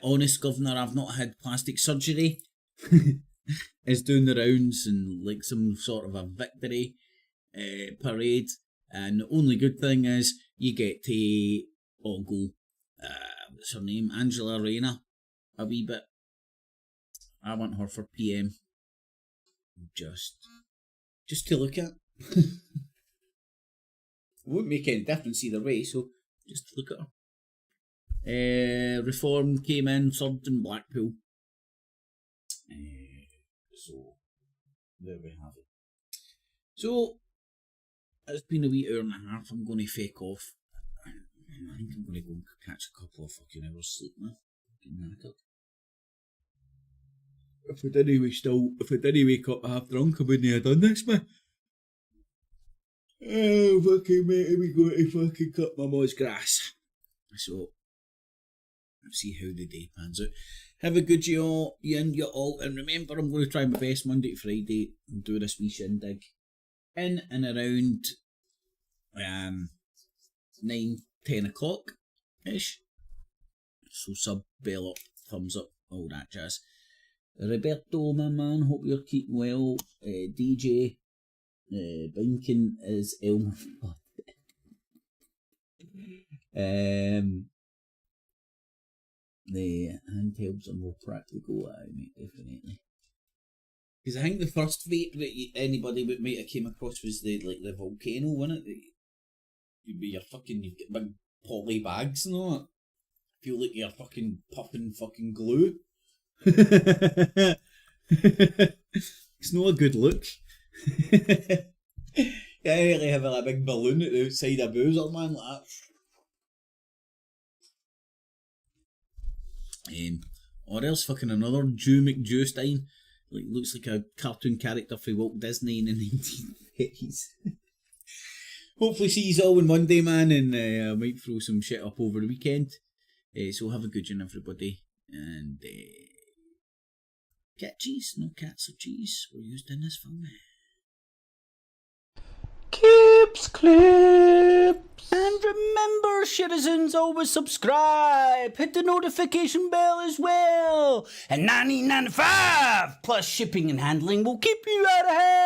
honest governor, I've not had plastic surgery, is doing the rounds and like some sort of a victory parade. And the only good thing is you get to ogle, what's her name, Angela Rayner, a wee bit. I want her for PM. Just to look at. Won't make any difference either way, so just look at her. Reform came in, served in Blackpool. So, there we have it. So, it's been a wee hour and a half. I'm going to fake off. I think I'm going to go and catch a couple of fucking hours sleep now. Fucking knackered. If I didn't wake up half drunk, I wouldn't have done this, man. Oh, fucking mate, we go to fucking cut my mom's grass. So, let's see how the day pans out. Have a good you all, and remember, I'm going to try my best Monday to Friday and do this wee shindig in and around 9-10 o'clock-ish. So sub, bell up, thumbs up, all that jazz. Roberto, my man, hope you're keeping well. DJ, Binkin is Elmer. The handhelds are more practical, mate, definitely. Because I think the first vape that anybody might have came across was the volcano, wasn't it? You'd get big poly bags and all that. Feel like you're fucking puffing fucking glue. It's not a good look. Yeah, I really have a big balloon at the outside of Boozer, man, like that. Or else fucking another Jew McJewstein. Like, looks like a cartoon character from Walt Disney in the 1980s. Hopefully see you all on Monday, man, and I might throw some shit up over the weekend. So have a good one, everybody. And cat cheese, no cats or cheese were used in this film. Clips. And remember, citizens, always subscribe. Hit the notification bell as well. And $19.95 plus shipping and handling will keep you out of hell.